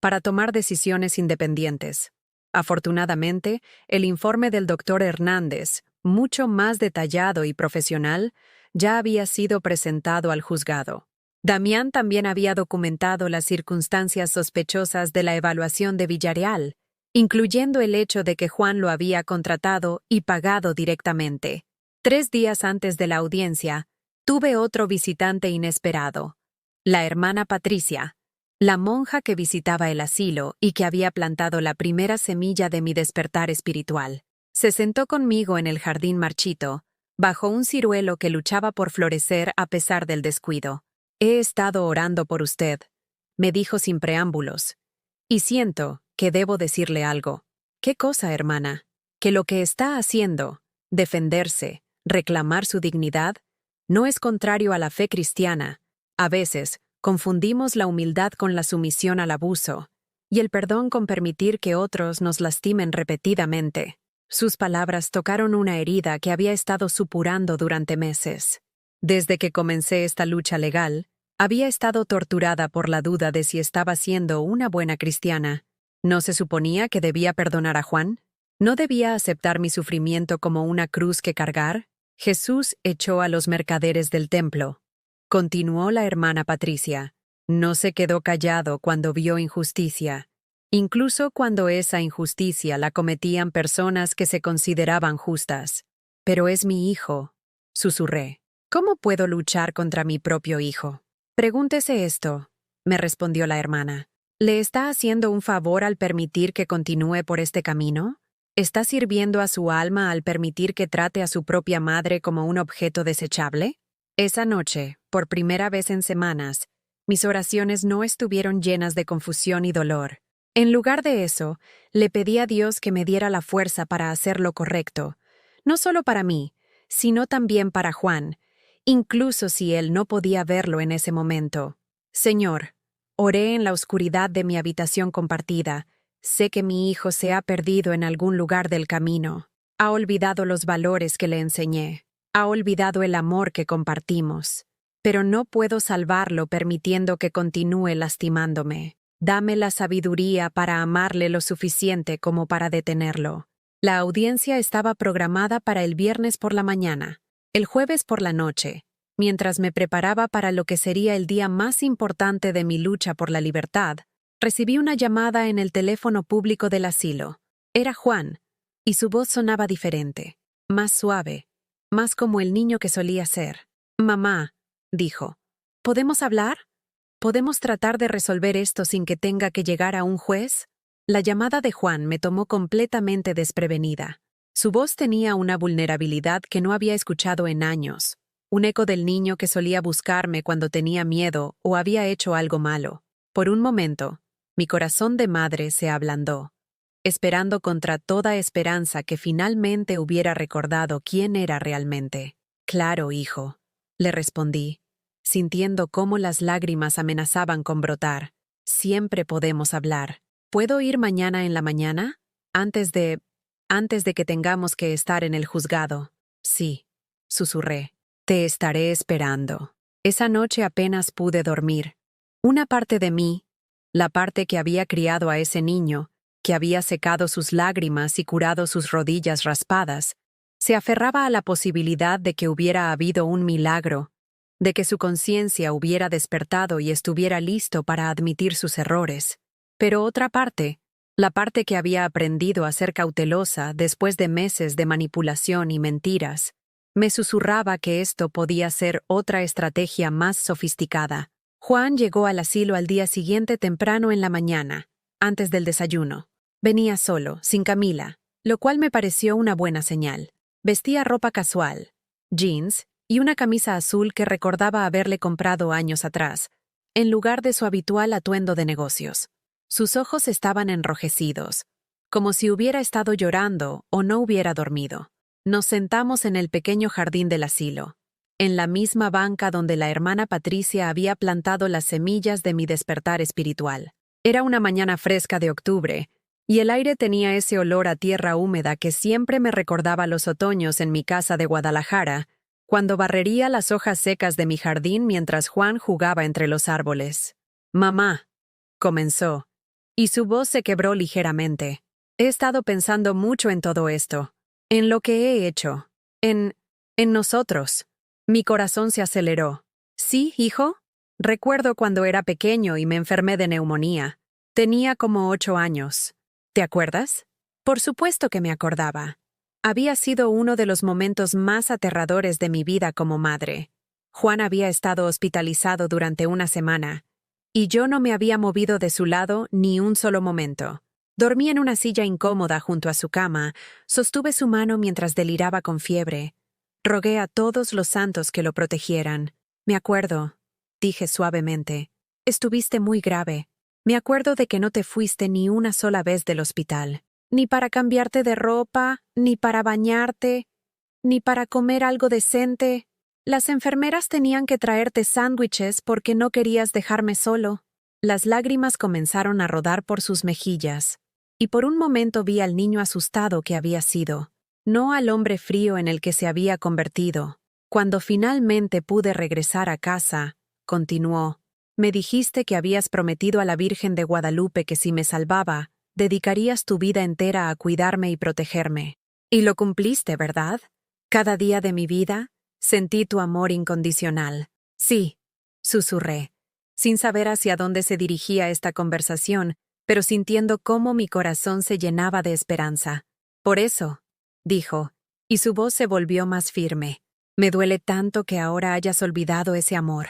para tomar decisiones independientes. Afortunadamente, el informe del doctor Hernández, mucho más detallado y profesional, ya había sido presentado al juzgado. Damián también había documentado las circunstancias sospechosas de la evaluación de Villarreal, incluyendo el hecho de que Juan lo había contratado y pagado directamente. 3 días antes de la audiencia, tuve otro visitante inesperado, la hermana Patricia, la monja que visitaba el asilo y que había plantado la primera semilla de mi despertar espiritual. Se sentó conmigo en el jardín marchito, bajo un ciruelo que luchaba por florecer a pesar del descuido. He estado orando por usted, me dijo sin preámbulos. Y siento que debo decirle algo. ¿Qué cosa, hermana? Que lo que está haciendo, defenderse, reclamar su dignidad, no es contrario a la fe cristiana. A veces, confundimos la humildad con la sumisión al abuso, y el perdón con permitir que otros nos lastimen repetidamente. Sus palabras tocaron una herida que había estado supurando durante meses. Desde que comencé esta lucha legal, había estado torturada por la duda de si estaba siendo una buena cristiana. ¿No se suponía que debía perdonar a Juan? ¿No debía aceptar mi sufrimiento como una cruz que cargar? Jesús echó a los mercaderes del templo. Continuó la hermana Patricia. No se quedó callado cuando vio injusticia, incluso cuando esa injusticia la cometían personas que se consideraban justas. Pero es mi hijo, susurré. ¿Cómo puedo luchar contra mi propio hijo? Pregúntese esto, me respondió la hermana. ¿Le está haciendo un favor al permitir que continúe por este camino? ¿Está sirviendo a su alma al permitir que trate a su propia madre como un objeto desechable? Esa noche, por primera vez en semanas, mis oraciones no estuvieron llenas de confusión y dolor. En lugar de eso, le pedí a Dios que me diera la fuerza para hacer lo correcto, no solo para mí, sino también para Juan, incluso si él no podía verlo en ese momento. Señor, oré en la oscuridad de mi habitación compartida. Sé que mi hijo se ha perdido en algún lugar del camino. Ha olvidado los valores que le enseñé. Ha olvidado el amor que compartimos. Pero no puedo salvarlo permitiendo que continúe lastimándome. Dame la sabiduría para amarle lo suficiente como para detenerlo. La audiencia estaba programada para el viernes por la mañana. El jueves por la noche, mientras me preparaba para lo que sería el día más importante de mi lucha por la libertad, recibí una llamada en el teléfono público del asilo. Era Juan, y su voz sonaba diferente, más suave, más como el niño que solía ser. Mamá, dijo, ¿podemos hablar? ¿Podemos tratar de resolver esto sin que tenga que llegar a un juez? La llamada de Juan me tomó completamente desprevenida. Su voz tenía una vulnerabilidad que no había escuchado en años, un eco del niño que solía buscarme cuando tenía miedo o había hecho algo malo. Por un momento, mi corazón de madre se ablandó, esperando contra toda esperanza que finalmente hubiera recordado quién era realmente. Claro, hijo, le respondí, sintiendo cómo las lágrimas amenazaban con brotar. Siempre podemos hablar. ¿Puedo ir mañana en la mañana? Antes de que tengamos que estar en el juzgado. Sí, susurré. Te estaré esperando. Esa noche apenas pude dormir. Una parte de mí, la parte que había criado a ese niño, que había secado sus lágrimas y curado sus rodillas raspadas, se aferraba a la posibilidad de que hubiera habido un milagro, de que su conciencia hubiera despertado y estuviera listo para admitir sus errores. Pero otra parte, la parte que había aprendido a ser cautelosa después de meses de manipulación y mentiras, me susurraba que esto podía ser otra estrategia más sofisticada. Juan llegó al asilo al día siguiente temprano en la mañana, antes del desayuno. Venía solo, sin Camila, lo cual me pareció una buena señal. Vestía ropa casual, jeans y una camisa azul que recordaba haberle comprado años atrás, en lugar de su habitual atuendo de negocios. Sus ojos estaban enrojecidos, como si hubiera estado llorando o no hubiera dormido. Nos sentamos en el pequeño jardín del asilo, en la misma banca donde la hermana Patricia había plantado las semillas de mi despertar espiritual. Era una mañana fresca de octubre, y el aire tenía ese olor a tierra húmeda que siempre me recordaba los otoños en mi casa de Guadalajara, cuando barrería las hojas secas de mi jardín mientras Juan jugaba entre los árboles. «Mamá», comenzó, y su voz se quebró ligeramente. «He estado pensando mucho en todo esto, en lo que he hecho, en nosotros». Mi corazón se aceleró. «¿Sí, hijo? Recuerdo cuando era pequeño y me enfermé de neumonía. Tenía como 8 años. ¿Te acuerdas?» Por supuesto que me acordaba. Había sido uno de los momentos más aterradores de mi vida como madre. Juan había estado hospitalizado durante una semana, y yo no me había movido de su lado ni un solo momento. Dormí en una silla incómoda junto a su cama, sostuve su mano mientras deliraba con fiebre. Rogué a todos los santos que lo protegieran. Me acuerdo, dije suavemente. Estuviste muy grave. Me acuerdo de que no te fuiste ni una sola vez del hospital. Ni para cambiarte de ropa, ni para bañarte, ni para comer algo decente. Las enfermeras tenían que traerte sándwiches porque no querías dejarme solo. Las lágrimas comenzaron a rodar por sus mejillas, y por un momento vi al niño asustado que había sido, no al hombre frío en el que se había convertido. Cuando finalmente pude regresar a casa, continuó, me dijiste que habías prometido a la Virgen de Guadalupe que si me salvaba, dedicarías tu vida entera a cuidarme y protegerme. Y lo cumpliste, ¿verdad? Cada día de mi vida, sentí tu amor incondicional. Sí, susurré, sin saber hacia dónde se dirigía esta conversación, pero sintiendo cómo mi corazón se llenaba de esperanza. Por eso, dijo, y su voz se volvió más firme. Me duele tanto que ahora hayas olvidado ese amor,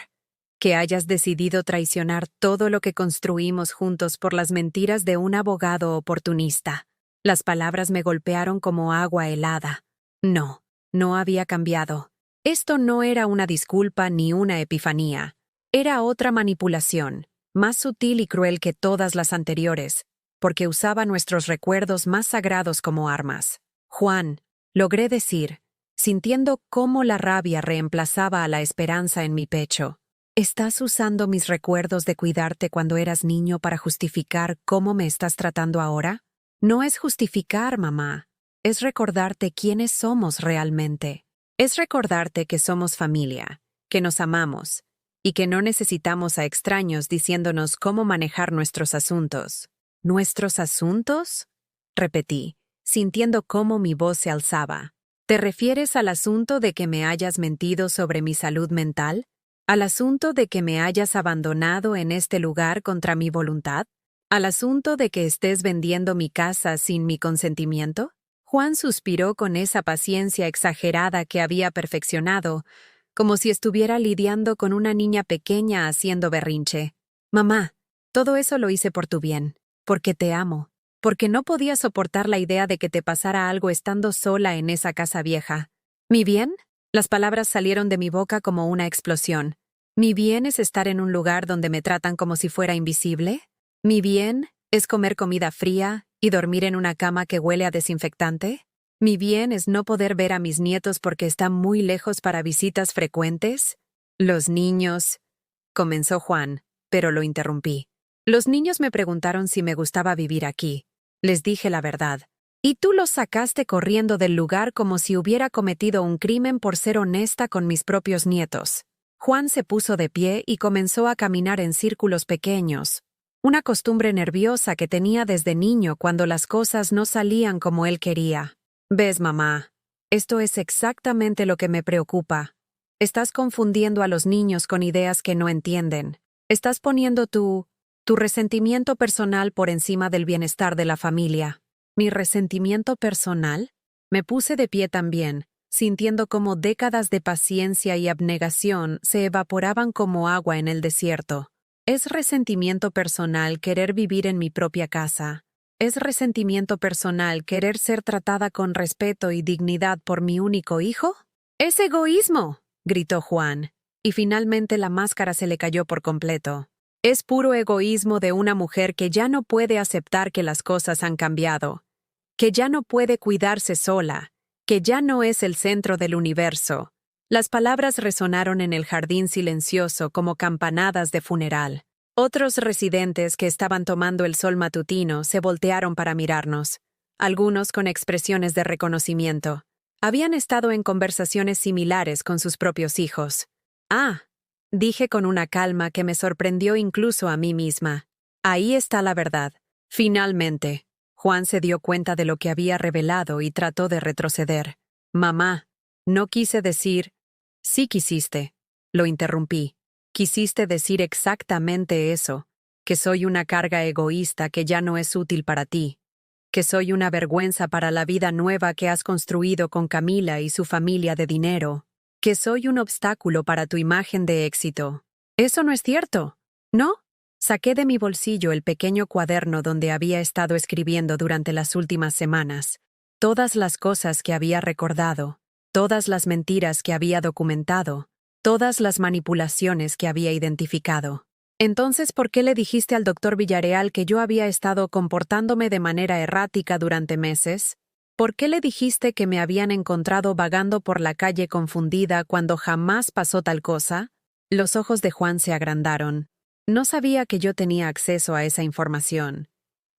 que hayas decidido traicionar todo lo que construimos juntos por las mentiras de un abogado oportunista. Las palabras me golpearon como agua helada. No, no había cambiado. Esto no era una disculpa ni una epifanía. Era otra manipulación, más sutil y cruel que todas las anteriores, porque usaba nuestros recuerdos más sagrados como armas. Juan, logré decir, sintiendo cómo la rabia reemplazaba a la esperanza en mi pecho. ¿Estás usando mis recuerdos de cuidarte cuando eras niño para justificar cómo me estás tratando ahora? No es justificar, mamá. Es recordarte quiénes somos realmente. Es recordarte que somos familia, que nos amamos, y que no necesitamos a extraños diciéndonos cómo manejar nuestros asuntos. ¿Nuestros asuntos? Repetí, sintiendo cómo mi voz se alzaba. ¿Te refieres al asunto de que me hayas mentido sobre mi salud mental? ¿Al asunto de que me hayas abandonado en este lugar contra mi voluntad? ¿Al asunto de que estés vendiendo mi casa sin mi consentimiento? Juan suspiró con esa paciencia exagerada que había perfeccionado, como si estuviera lidiando con una niña pequeña haciendo berrinche. Mamá, todo eso lo hice por tu bien, porque te amo, porque no podía soportar la idea de que te pasara algo estando sola en esa casa vieja. ¿Mi bien? Las palabras salieron de mi boca como una explosión. ¿Mi bien es estar en un lugar donde me tratan como si fuera invisible? ¿Mi bien es comer comida fría y dormir en una cama que huele a desinfectante? ¿Mi bien es no poder ver a mis nietos porque están muy lejos para visitas frecuentes? Los niños... comenzó Juan, pero lo interrumpí. Los niños me preguntaron si me gustaba vivir aquí. Les dije la verdad. Y tú los sacaste corriendo del lugar como si hubiera cometido un crimen por ser honesta con mis propios nietos. Juan se puso de pie y comenzó a caminar en círculos pequeños, una costumbre nerviosa que tenía desde niño cuando las cosas no salían como él quería. ¿Ves, mamá? Esto es exactamente lo que me preocupa. Estás confundiendo a los niños con ideas que no entienden. Estás poniendo tu resentimiento personal por encima del bienestar de la familia. ¿Mi resentimiento personal? Me puse de pie también, sintiendo cómo décadas de paciencia y abnegación se evaporaban como agua en el desierto. ¿Es resentimiento personal querer vivir en mi propia casa? ¿Es resentimiento personal querer ser tratada con respeto y dignidad por mi único hijo? ¡Es egoísmo!, gritó Juan, y finalmente la máscara se le cayó por completo. Es puro egoísmo de una mujer que ya no puede aceptar que las cosas han cambiado, que ya no puede cuidarse sola, que ya no es el centro del universo. Las palabras resonaron en el jardín silencioso como campanadas de funeral. Otros residentes que estaban tomando el sol matutino se voltearon para mirarnos, algunos con expresiones de reconocimiento. Habían estado en conversaciones similares con sus propios hijos. Ah, dije con una calma que me sorprendió incluso a mí misma. Ahí está la verdad. Finalmente. Juan se dio cuenta de lo que había revelado y trató de retroceder. Mamá, no quise decir... Sí quisiste. Lo interrumpí. Quisiste decir exactamente eso, que soy una carga egoísta que ya no es útil para ti, que soy una vergüenza para la vida nueva que has construido con Camila y su familia de dinero, que soy un obstáculo para tu imagen de éxito. Eso no es cierto, ¿no? Saqué de mi bolsillo el pequeño cuaderno donde había estado escribiendo durante las últimas semanas, todas las cosas que había recordado, todas las mentiras que había documentado, todas las manipulaciones que había identificado. Entonces, ¿por qué le dijiste al doctor Villarreal que yo había estado comportándome de manera errática durante meses? ¿Por qué le dijiste que me habían encontrado vagando por la calle confundida cuando jamás pasó tal cosa? Los ojos de Juan se agrandaron. No sabía que yo tenía acceso a esa información,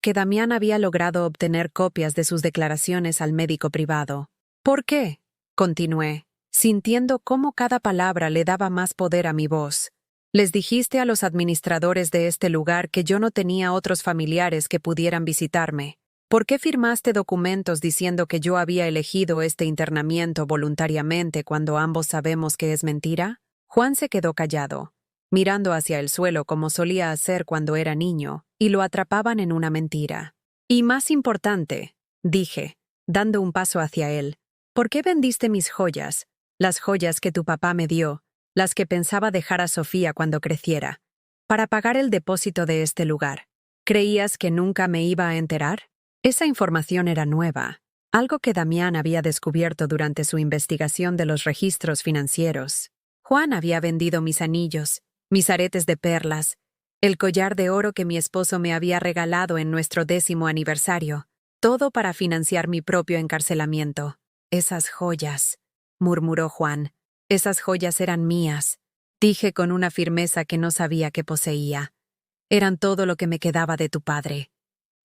que Damián había logrado obtener copias de sus declaraciones al médico privado. ¿Por qué? Continué, sintiendo cómo cada palabra le daba más poder a mi voz. Les dijiste a los administradores de este lugar que yo no tenía otros familiares que pudieran visitarme. ¿Por qué firmaste documentos diciendo que yo había elegido este internamiento voluntariamente cuando ambos sabemos que es mentira? Juan se quedó callado, mirando hacia el suelo como solía hacer cuando era niño, y lo atrapaban en una mentira. Y más importante, dije, dando un paso hacia él, ¿por qué vendiste mis joyas, las joyas que tu papá me dio, las que pensaba dejar a Sofía cuando creciera, para pagar el depósito de este lugar? ¿Creías que nunca me iba a enterar? Esa información era nueva, algo que Damián había descubierto durante su investigación de los registros financieros. Juan había vendido mis anillos, mis aretes de perlas, el collar de oro que mi esposo me había regalado en nuestro 10º aniversario, todo para financiar mi propio encarcelamiento. Esas joyas, murmuró Juan. Esas joyas eran mías, dije con una firmeza que no sabía que poseía. Eran todo lo que me quedaba de tu padre.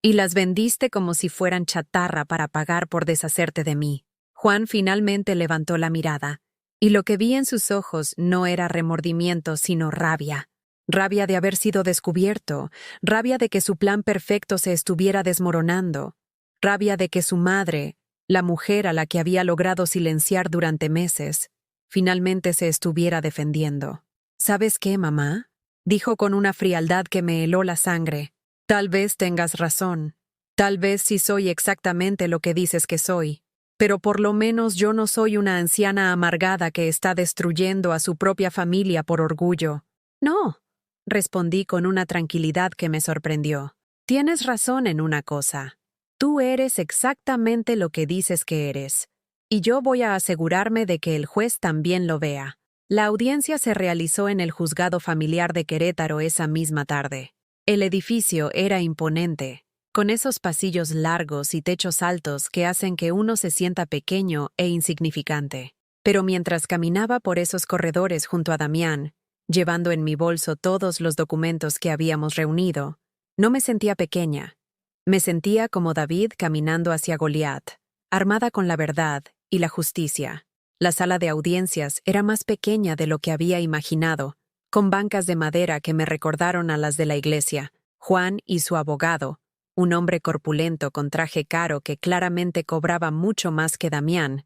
Y las vendiste como si fueran chatarra para pagar por deshacerte de mí. Juan finalmente levantó la mirada, y lo que vi en sus ojos no era remordimiento sino rabia. Rabia de haber sido descubierto, rabia de que su plan perfecto se estuviera desmoronando, rabia de que su madre, la mujer a la que había logrado silenciar durante meses, finalmente se estuviera defendiendo. ¿Sabes qué, mamá?, dijo con una frialdad que me heló la sangre. Tal vez tengas razón. Tal vez sí soy exactamente lo que dices que soy. Pero por lo menos yo no soy una anciana amargada que está destruyendo a su propia familia por orgullo. No, respondí con una tranquilidad que me sorprendió. Tienes razón en una cosa. Tú eres exactamente lo que dices que eres. Y yo voy a asegurarme de que el juez también lo vea. La audiencia se realizó en el juzgado familiar de Querétaro esa misma tarde. El edificio era imponente, con esos pasillos largos y techos altos que hacen que uno se sienta pequeño e insignificante. Pero mientras caminaba por esos corredores junto a Damián, llevando en mi bolso todos los documentos que habíamos reunido, no me sentía pequeña. Me sentía como David caminando hacia Goliat, armada con la verdad y la justicia. La sala de audiencias era más pequeña de lo que había imaginado, con bancas de madera que me recordaron a las de la iglesia. Juan y su abogado, un hombre corpulento con traje caro que claramente cobraba mucho más que Damián,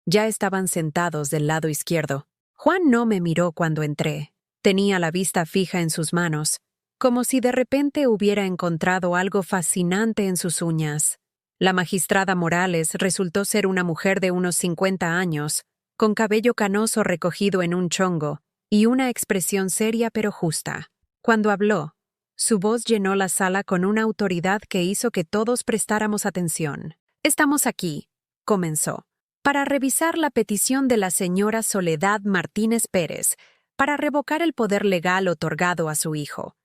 ya estaban sentados del lado izquierdo. Juan no me miró cuando entré. Tenía la vista fija en sus manos, como si de repente hubiera encontrado algo fascinante en sus uñas. La magistrada Morales resultó ser una mujer de unos 50 años, con cabello canoso recogido en un chongo y una expresión seria pero justa. Cuando habló, su voz llenó la sala con una autoridad que hizo que todos prestáramos atención. «Estamos aquí», comenzó, «para revisar la petición de la señora Soledad Martínez Pérez para revocar el poder legal otorgado a su hijo,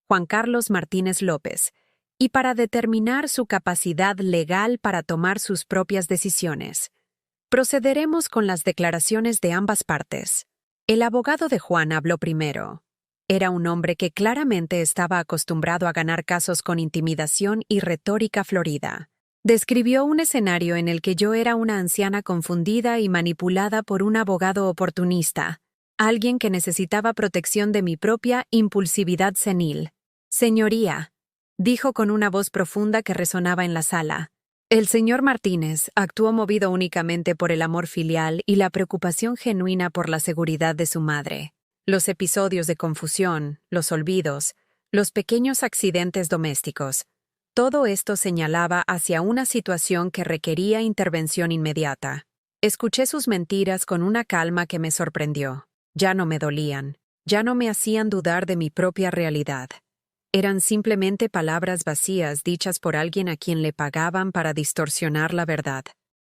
Juan Carlos Martínez López, y para determinar su capacidad legal para tomar sus propias decisiones. Procederemos con las declaraciones de ambas partes». El abogado de Juan habló primero. Era un hombre que claramente estaba acostumbrado a ganar casos con intimidación y retórica florida. Describió un escenario en el que yo era una anciana confundida y manipulada por un abogado oportunista, alguien que necesitaba protección de mi propia impulsividad senil. «Señoría», dijo con una voz profunda que resonaba en la sala. El señor Martínez actuó movido únicamente por el amor filial y la preocupación genuina por la seguridad de su madre. Los episodios de confusión, los olvidos, los pequeños accidentes domésticos, todo esto señalaba hacia una situación que requería intervención inmediata. Escuché sus mentiras con una calma que me sorprendió. Ya no me dolían, ya no me hacían dudar de mi propia realidad. Eran simplemente palabras vacías dichas por alguien a quien le pagaban para distorsionar la verdad.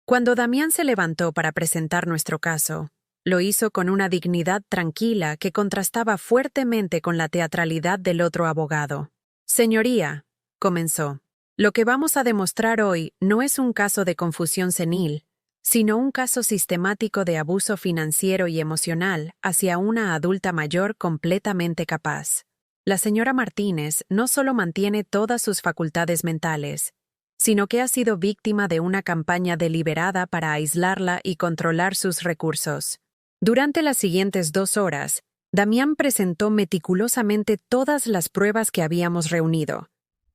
Cuando Damián se levantó para presentar nuestro caso, lo hizo con una dignidad tranquila que contrastaba fuertemente con la teatralidad del otro abogado. Señoría, comenzó, lo que vamos a demostrar hoy no es un caso de confusión senil, sino un caso sistemático de abuso financiero y emocional hacia una adulta mayor completamente capaz. La señora Martínez no solo mantiene todas sus facultades mentales, sino que ha sido víctima de una campaña deliberada para aislarla y controlar sus recursos. Durante las siguientes 2 horas, Damián presentó meticulosamente todas las pruebas que habíamos reunido.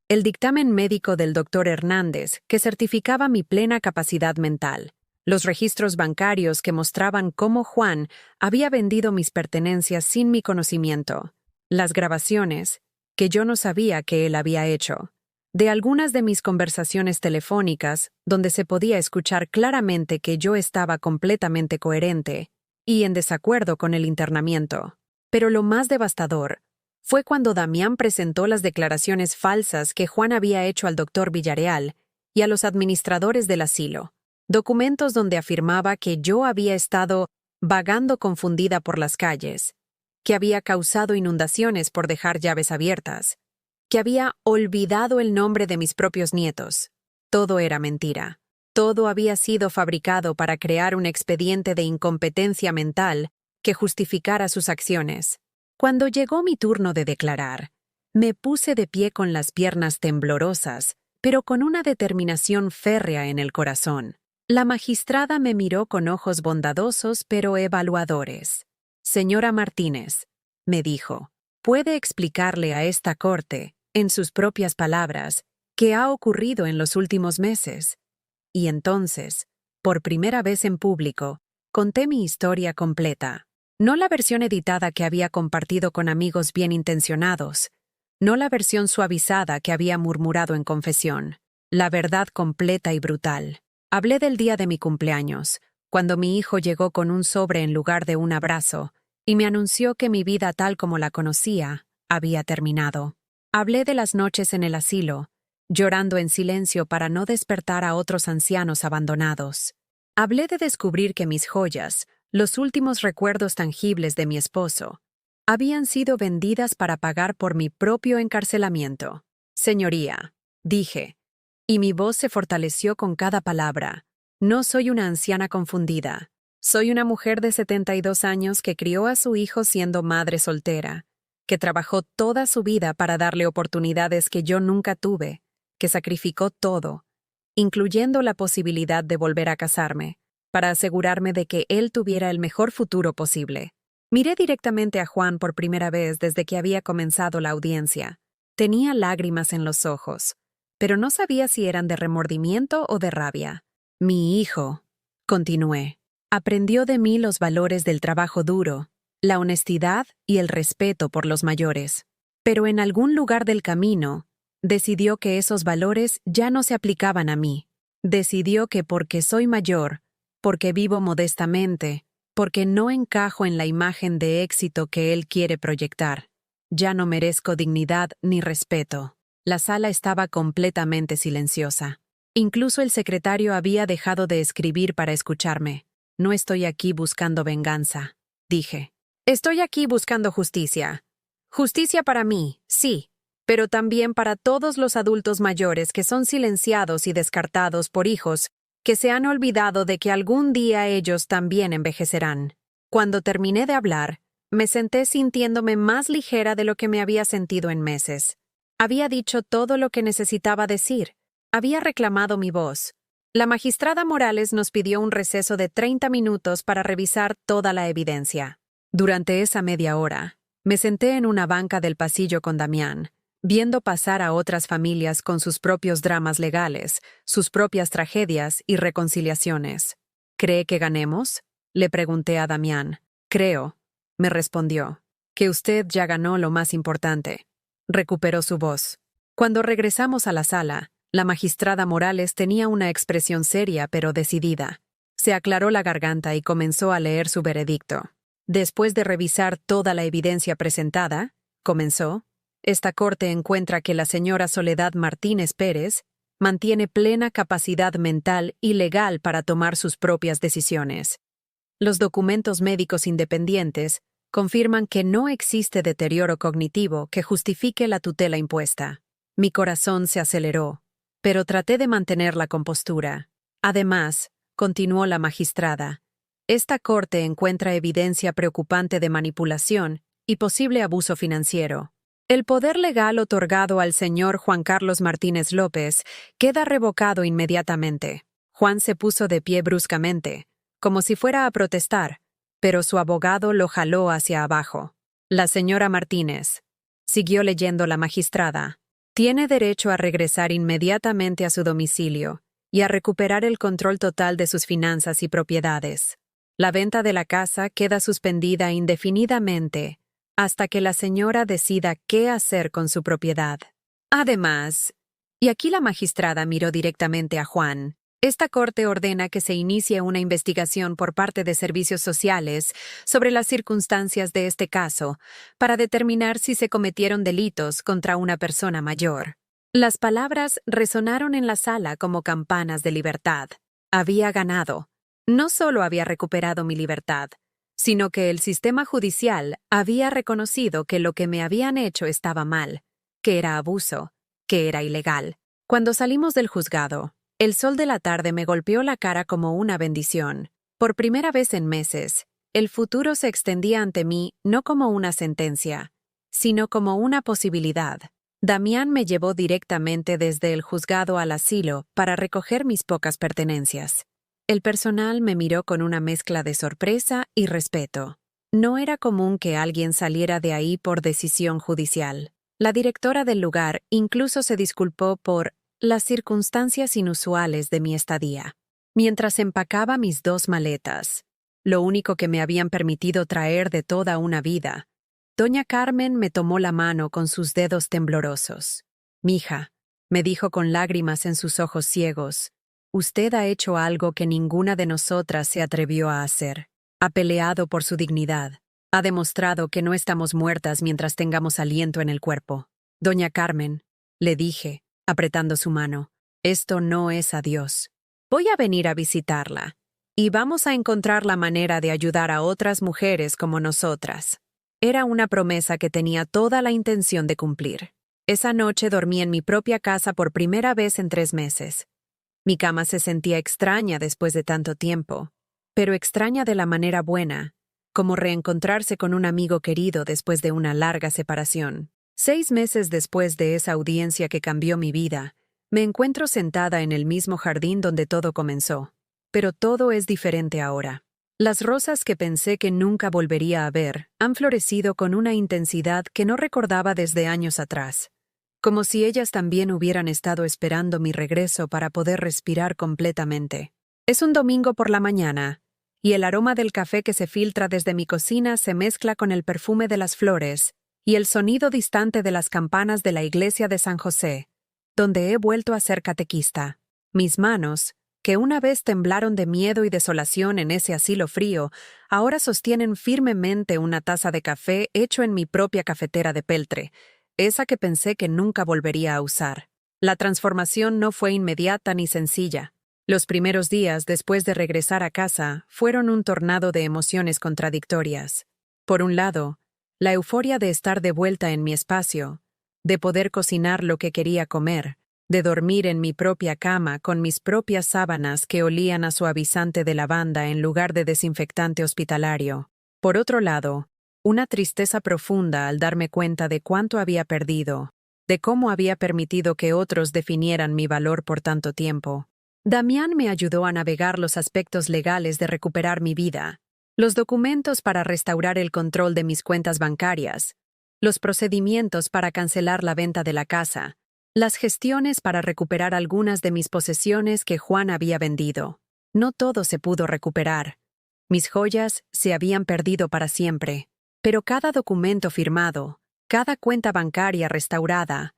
El dictamen médico del doctor Hernández, que certificaba mi plena capacidad mental. Los registros bancarios que mostraban cómo Juan había vendido mis pertenencias sin mi conocimiento. Las grabaciones, que yo no sabía que él había hecho. De algunas de mis conversaciones telefónicas, donde se podía escuchar claramente que yo estaba completamente coherente y en desacuerdo con el internamiento. Pero lo más devastador fue cuando Damián presentó las declaraciones falsas que Juan había hecho al doctor Villareal y a los administradores del asilo. Documentos donde afirmaba que yo había estado vagando confundida por las calles, que había causado inundaciones por dejar llaves abiertas, que había olvidado el nombre de mis propios nietos. Todo era mentira. Todo había sido fabricado para crear un expediente de incompetencia mental que justificara sus acciones. Cuando llegó mi turno de declarar, me puse de pie con las piernas temblorosas, pero con una determinación férrea en el corazón. La magistrada me miró con ojos bondadosos pero evaluadores. Señora Martínez, me dijo, ¿puede explicarle a esta corte, en sus propias palabras, qué ha ocurrido en los últimos meses? Y entonces, por primera vez en público, conté mi historia completa. No la versión editada que había compartido con amigos bien intencionados, no la versión suavizada que había murmurado en confesión, la verdad completa y brutal. Hablé del día de mi cumpleaños, cuando mi hijo llegó con un sobre en lugar de un abrazo, y me anunció que mi vida tal como la conocía había terminado. Hablé de las noches en el asilo, llorando en silencio para no despertar a otros ancianos abandonados. Hablé de descubrir que mis joyas, los últimos recuerdos tangibles de mi esposo, habían sido vendidas para pagar por mi propio encarcelamiento. Señoría, dije, y mi voz se fortaleció con cada palabra, no soy una anciana confundida. Soy una mujer de 72 años que crió a su hijo siendo madre soltera, que trabajó toda su vida para darle oportunidades que yo nunca tuve, que sacrificó todo, incluyendo la posibilidad de volver a casarme, para asegurarme de que él tuviera el mejor futuro posible. Miré directamente a Juan por primera vez desde que había comenzado la audiencia. Tenía lágrimas en los ojos, pero no sabía si eran de remordimiento o de rabia. Mi hijo, continué, aprendió de mí los valores del trabajo duro, la honestidad y el respeto por los mayores. Pero en algún lugar del camino, decidió que esos valores ya no se aplicaban a mí. Decidió que porque soy mayor, porque vivo modestamente, porque no encajo en la imagen de éxito que él quiere proyectar, ya no merezco dignidad ni respeto. La sala estaba completamente silenciosa. Incluso el secretario había dejado de escribir para escucharme. No estoy aquí buscando venganza, dije. Estoy aquí buscando justicia. Justicia para mí, sí, pero también para todos los adultos mayores que son silenciados y descartados por hijos que se han olvidado de que algún día ellos también envejecerán. Cuando terminé de hablar, me senté sintiéndome más ligera de lo que me había sentido en meses. Había dicho todo lo que necesitaba decir. Había reclamado mi voz. La magistrada Morales nos pidió un receso de 30 minutos para revisar toda la evidencia. Durante esa media hora, me senté en una banca del pasillo con Damián, viendo pasar a otras familias con sus propios dramas legales, sus propias tragedias y reconciliaciones. ¿Cree que ganemos?, le pregunté a Damián. Creo, me respondió, que usted ya ganó lo más importante. Recuperó su voz. Cuando regresamos a la sala, la magistrada Morales tenía una expresión seria pero decidida. Se aclaró la garganta y comenzó a leer su veredicto. Después de revisar toda la evidencia presentada, comenzó, esta corte encuentra que la señora Soledad Martínez Pérez, mantiene plena capacidad mental y legal para tomar sus propias decisiones. Los documentos médicos independientes confirman que no existe deterioro cognitivo que justifique la tutela impuesta. Mi corazón se aceleró, pero traté de mantener la compostura. Además, continuó la magistrada, esta corte encuentra evidencia preocupante de manipulación y posible abuso financiero. El poder legal otorgado al señor Juan Carlos Martínez López queda revocado inmediatamente. Juan se puso de pie bruscamente, como si fuera a protestar, pero su abogado lo jaló hacia abajo. La señora Martínez, siguió leyendo la magistrada, tiene derecho a regresar inmediatamente a su domicilio y a recuperar el control total de sus finanzas y propiedades. La venta de la casa queda suspendida indefinidamente hasta que la señora decida qué hacer con su propiedad. Además, y aquí la magistrada miró directamente a Juan, esta corte ordena que se inicie una investigación por parte de servicios sociales sobre las circunstancias de este caso para determinar si se cometieron delitos contra una persona mayor. Las palabras resonaron en la sala como campanas de libertad. Había ganado. No solo había recuperado mi libertad, sino que el sistema judicial había reconocido que lo que me habían hecho estaba mal, que era abuso, que era ilegal. Cuando salimos del juzgado, el sol de la tarde me golpeó la cara como una bendición. Por primera vez en meses, el futuro se extendía ante mí no como una sentencia, sino como una posibilidad. Damián me llevó directamente desde el juzgado al asilo para recoger mis pocas pertenencias. El personal me miró con una mezcla de sorpresa y respeto. No era común que alguien saliera de ahí por decisión judicial. La directora del lugar incluso se disculpó por las circunstancias inusuales de mi estadía. Mientras empacaba mis 2 maletas, lo único que me habían permitido traer de toda una vida, doña Carmen me tomó la mano con sus dedos temblorosos. «Mija», me dijo con lágrimas en sus ojos ciegos, «usted ha hecho algo que ninguna de nosotras se atrevió a hacer. Ha peleado por su dignidad. Ha demostrado que no estamos muertas mientras tengamos aliento en el cuerpo». «Doña Carmen», le dije, apretando su mano, «esto no es adiós. Voy a venir a visitarla, y vamos a encontrar la manera de ayudar a otras mujeres como nosotras». Era una promesa que tenía toda la intención de cumplir. Esa noche dormí en mi propia casa por primera vez en 3 meses. Mi cama se sentía extraña después de tanto tiempo, pero extraña de la manera buena, como reencontrarse con un amigo querido después de una larga separación. 6 meses después de esa audiencia que cambió mi vida, me encuentro sentada en el mismo jardín donde todo comenzó. Pero todo es diferente ahora. Las rosas que pensé que nunca volvería a ver han florecido con una intensidad que no recordaba desde años atrás, como si ellas también hubieran estado esperando mi regreso para poder respirar completamente. Es un domingo por la mañana, y el aroma del café que se filtra desde mi cocina se mezcla con el perfume de las flores y el sonido distante de las campanas de la iglesia de San José, donde he vuelto a ser catequista. Mis manos, que una vez temblaron de miedo y desolación en ese asilo frío, ahora sostienen firmemente una taza de café hecho en mi propia cafetera de peltre, esa que pensé que nunca volvería a usar. La transformación no fue inmediata ni sencilla. Los primeros días después de regresar a casa fueron un tornado de emociones contradictorias. Por un lado, la euforia de estar de vuelta en mi espacio, de poder cocinar lo que quería comer, de dormir en mi propia cama con mis propias sábanas que olían a suavizante de lavanda en lugar de desinfectante hospitalario. Por otro lado, una tristeza profunda al darme cuenta de cuánto había perdido, de cómo había permitido que otros definieran mi valor por tanto tiempo. Damián me ayudó a navegar los aspectos legales de recuperar mi vida, los documentos para restaurar el control de mis cuentas bancarias, los procedimientos para cancelar la venta de la casa, las gestiones para recuperar algunas de mis posesiones que Juan había vendido. No todo se pudo recuperar. Mis joyas se habían perdido para siempre. Pero cada documento firmado, cada cuenta bancaria restaurada,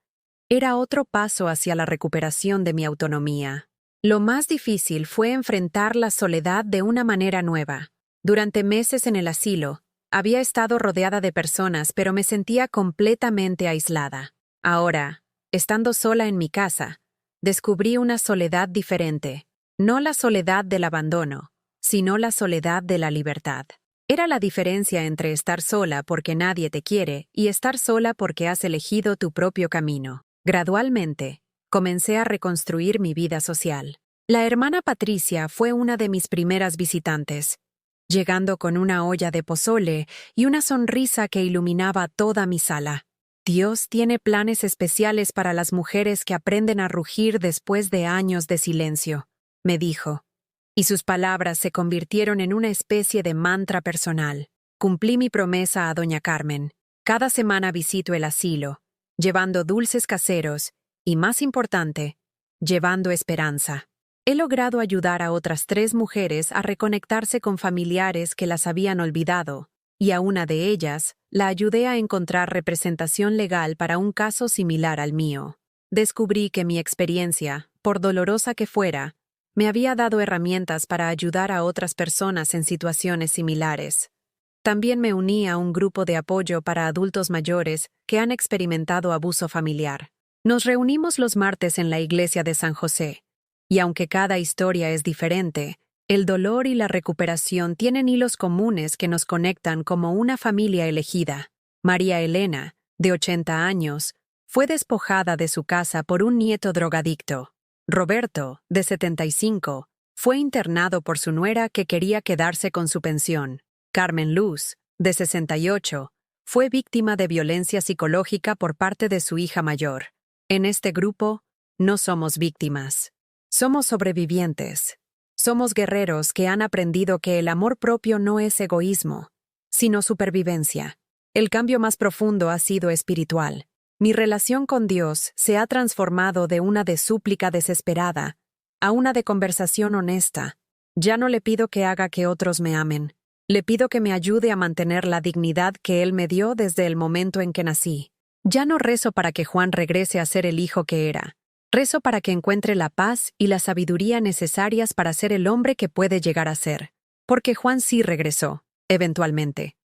era otro paso hacia la recuperación de mi autonomía. Lo más difícil fue enfrentar la soledad de una manera nueva. Durante meses en el asilo, había estado rodeada de personas, pero me sentía completamente aislada. Ahora, estando sola en mi casa, descubrí una soledad diferente. No la soledad del abandono, sino la soledad de la libertad. Era la diferencia entre estar sola porque nadie te quiere y estar sola porque has elegido tu propio camino. Gradualmente, comencé a reconstruir mi vida social. La hermana Patricia fue una de mis primeras visitantes, llegando con una olla de pozole y una sonrisa que iluminaba toda mi sala. Dios tiene planes especiales para las mujeres que aprenden a rugir después de años de silencio, me dijo, y sus palabras se convirtieron en una especie de mantra personal. Cumplí mi promesa a doña Carmen. Cada semana visito el asilo, llevando dulces caseros y, más importante, llevando esperanza. He logrado ayudar a otras 3 mujeres a reconectarse con familiares que las habían olvidado, y a una de ellas la ayudé a encontrar representación legal para un caso similar al mío. Descubrí que mi experiencia, por dolorosa que fuera, me había dado herramientas para ayudar a otras personas en situaciones similares. También me uní a un grupo de apoyo para adultos mayores que han experimentado abuso familiar. Nos reunimos los martes en la iglesia de San José, y aunque cada historia es diferente, el dolor y la recuperación tienen hilos comunes que nos conectan como una familia elegida. María Elena, de 80 años, fue despojada de su casa por un nieto drogadicto. Roberto, de 75, fue internado por su nuera que quería quedarse con su pensión. Carmen Luz, de 68, fue víctima de violencia psicológica por parte de su hija mayor. En este grupo, no somos víctimas. Somos sobrevivientes. Somos guerreros que han aprendido que el amor propio no es egoísmo, sino supervivencia. El cambio más profundo ha sido espiritual. Mi relación con Dios se ha transformado de una de súplica desesperada a una de conversación honesta. Ya no le pido que haga que otros me amen. Le pido que me ayude a mantener la dignidad que Él me dio desde el momento en que nací. Ya no rezo para que Juan regrese a ser el hijo que era. Rezo para que encuentre la paz y la sabiduría necesarias para ser el hombre que puede llegar a ser. Porque Juan sí regresó, eventualmente.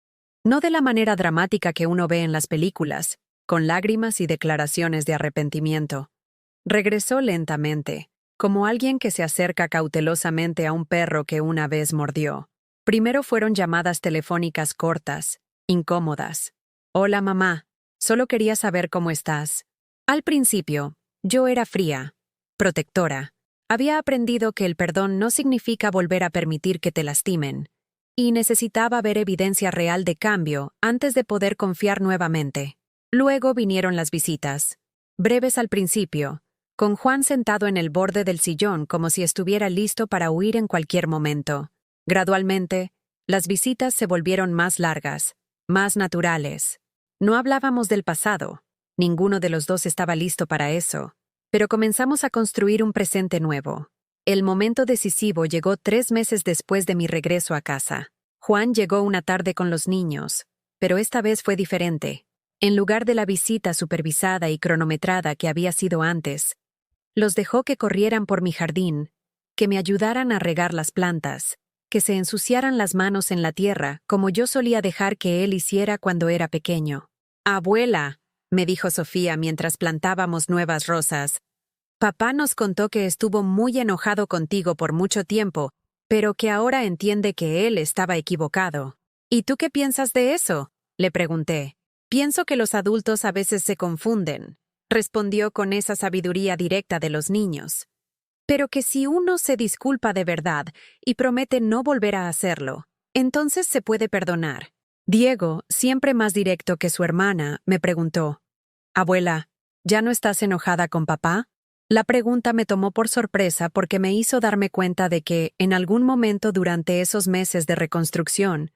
No de la manera dramática que uno ve en las películas, con lágrimas y declaraciones de arrepentimiento. Regresó lentamente, como alguien que se acerca cautelosamente a un perro que una vez mordió. Primero fueron llamadas telefónicas cortas, incómodas. Hola mamá, solo quería saber cómo estás. Al principio, yo era fría, protectora. Había aprendido que el perdón no significa volver a permitir que te lastimen, y necesitaba ver evidencia real de cambio antes de poder confiar nuevamente. Luego vinieron las visitas, breves al principio, con Juan sentado en el borde del sillón como si estuviera listo para huir en cualquier momento. Gradualmente, las visitas se volvieron más largas, más naturales. No hablábamos del pasado. Ninguno de los dos estaba listo para eso, pero comenzamos a construir un presente nuevo. El momento decisivo llegó 3 meses después de mi regreso a casa. Juan llegó una tarde con los niños, pero esta vez fue diferente. En lugar de la visita supervisada y cronometrada que había sido antes, los dejó que corrieran por mi jardín, que me ayudaran a regar las plantas, que se ensuciaran las manos en la tierra como yo solía dejar que él hiciera cuando era pequeño. «Abuela», me dijo Sofía mientras plantábamos nuevas rosas, «papá nos contó que estuvo muy enojado contigo por mucho tiempo, pero que ahora entiende que él estaba equivocado». «¿Y tú qué piensas de eso?», le pregunté. «Pienso que los adultos a veces se confunden», respondió con esa sabiduría directa de los niños. «Pero que si uno se disculpa de verdad y promete no volver a hacerlo, entonces se puede perdonar». Diego, siempre más directo que su hermana, me preguntó, «Abuela, ¿ya no estás enojada con papá?». La pregunta me tomó por sorpresa porque me hizo darme cuenta de que, en algún momento durante esos meses de reconstrucción,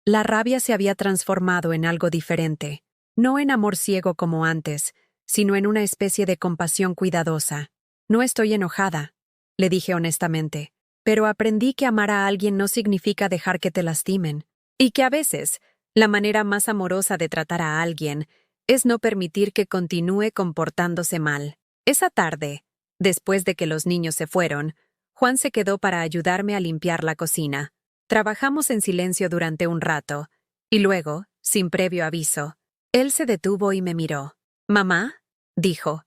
la rabia se había transformado en algo diferente, no en amor ciego como antes, sino en una especie de compasión cuidadosa. «No estoy enojada», le dije honestamente, «pero aprendí que amar a alguien no significa dejar que te lastimen, y que a veces, la manera más amorosa de tratar a alguien es no permitir que continúe comportándose mal». Esa tarde, después de que los niños se fueron, Juan se quedó para ayudarme a limpiar la cocina. Trabajamos en silencio durante un rato, y luego, sin previo aviso, él se detuvo y me miró. «Mamá», dijo,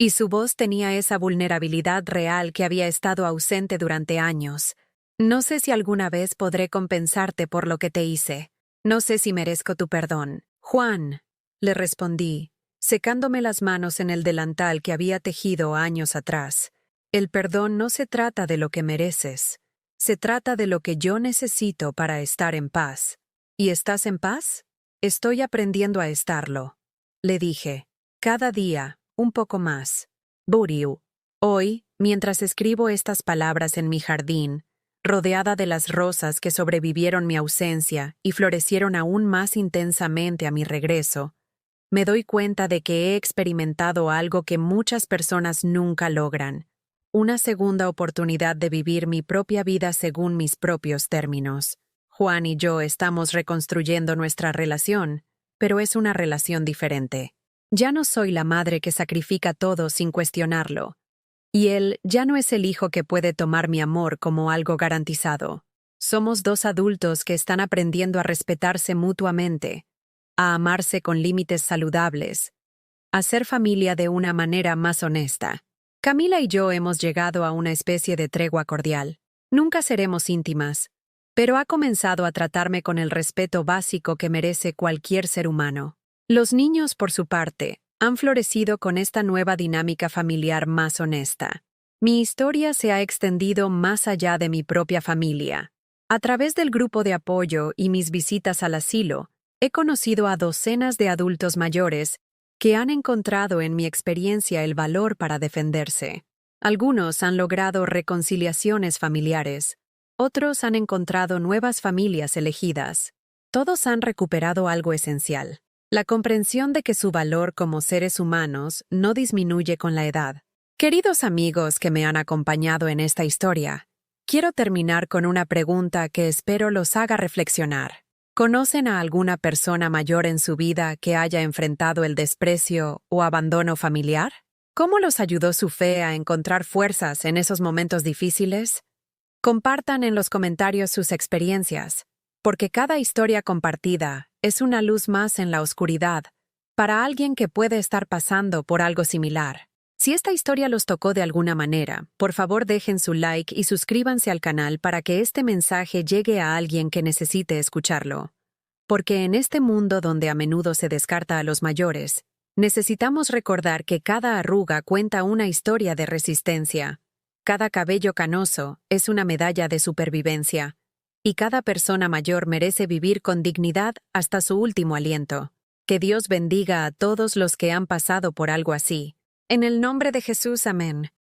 y su voz tenía esa vulnerabilidad real que había estado ausente durante años. No sé si alguna vez podré compensarte por lo que te hice. No sé si merezco tu perdón. Juan, le respondí, secándome las manos en el delantal que había tejido años atrás. El perdón no se trata de lo que mereces. Se trata de lo que yo necesito para estar en paz. ¿Y estás en paz? Estoy aprendiendo a estarlo. Le dije, cada día, un poco más. Buriu. Hoy, mientras escribo estas palabras en mi jardín, rodeada de las rosas que sobrevivieron mi ausencia y florecieron aún más intensamente a mi regreso, me doy cuenta de que he experimentado algo que muchas personas nunca logran: una segunda oportunidad de vivir mi propia vida según mis propios términos. Juan y yo estamos reconstruyendo nuestra relación, pero es una relación diferente. Ya no soy la madre que sacrifica todo sin cuestionarlo. Y él ya no es el hijo que puede tomar mi amor como algo garantizado. Somos dos adultos que están aprendiendo a respetarse mutuamente, a amarse con límites saludables, a ser familia de una manera más honesta. Camila y yo hemos llegado a una especie de tregua cordial. Nunca seremos íntimas, pero ha comenzado a tratarme con el respeto básico que merece cualquier ser humano. Los niños, por su parte, han florecido con esta nueva dinámica familiar más honesta. Mi historia se ha extendido más allá de mi propia familia. A través del grupo de apoyo y mis visitas al asilo, he conocido a docenas de adultos mayores que han encontrado en mi experiencia el valor para defenderse. Algunos han logrado reconciliaciones familiares, otros han encontrado nuevas familias elegidas. Todos han recuperado algo esencial: la comprensión de que su valor como seres humanos no disminuye con la edad. Queridos amigos que me han acompañado en esta historia, quiero terminar con una pregunta que espero los haga reflexionar. ¿Conocen a alguna persona mayor en su vida que haya enfrentado el desprecio o abandono familiar? ¿Cómo los ayudó su fe a encontrar fuerzas en esos momentos difíciles? Compartan en los comentarios sus experiencias, porque cada historia compartida es una luz más en la oscuridad para alguien que puede estar pasando por algo similar. Si esta historia los tocó de alguna manera, por favor dejen su like y suscríbanse al canal para que este mensaje llegue a alguien que necesite escucharlo. Porque en este mundo donde a menudo se descarta a los mayores, necesitamos recordar que cada arruga cuenta una historia de resistencia, cada cabello canoso es una medalla de supervivencia, y cada persona mayor merece vivir con dignidad hasta su último aliento. Que Dios bendiga a todos los que han pasado por algo así. En el nombre de Jesús, amén.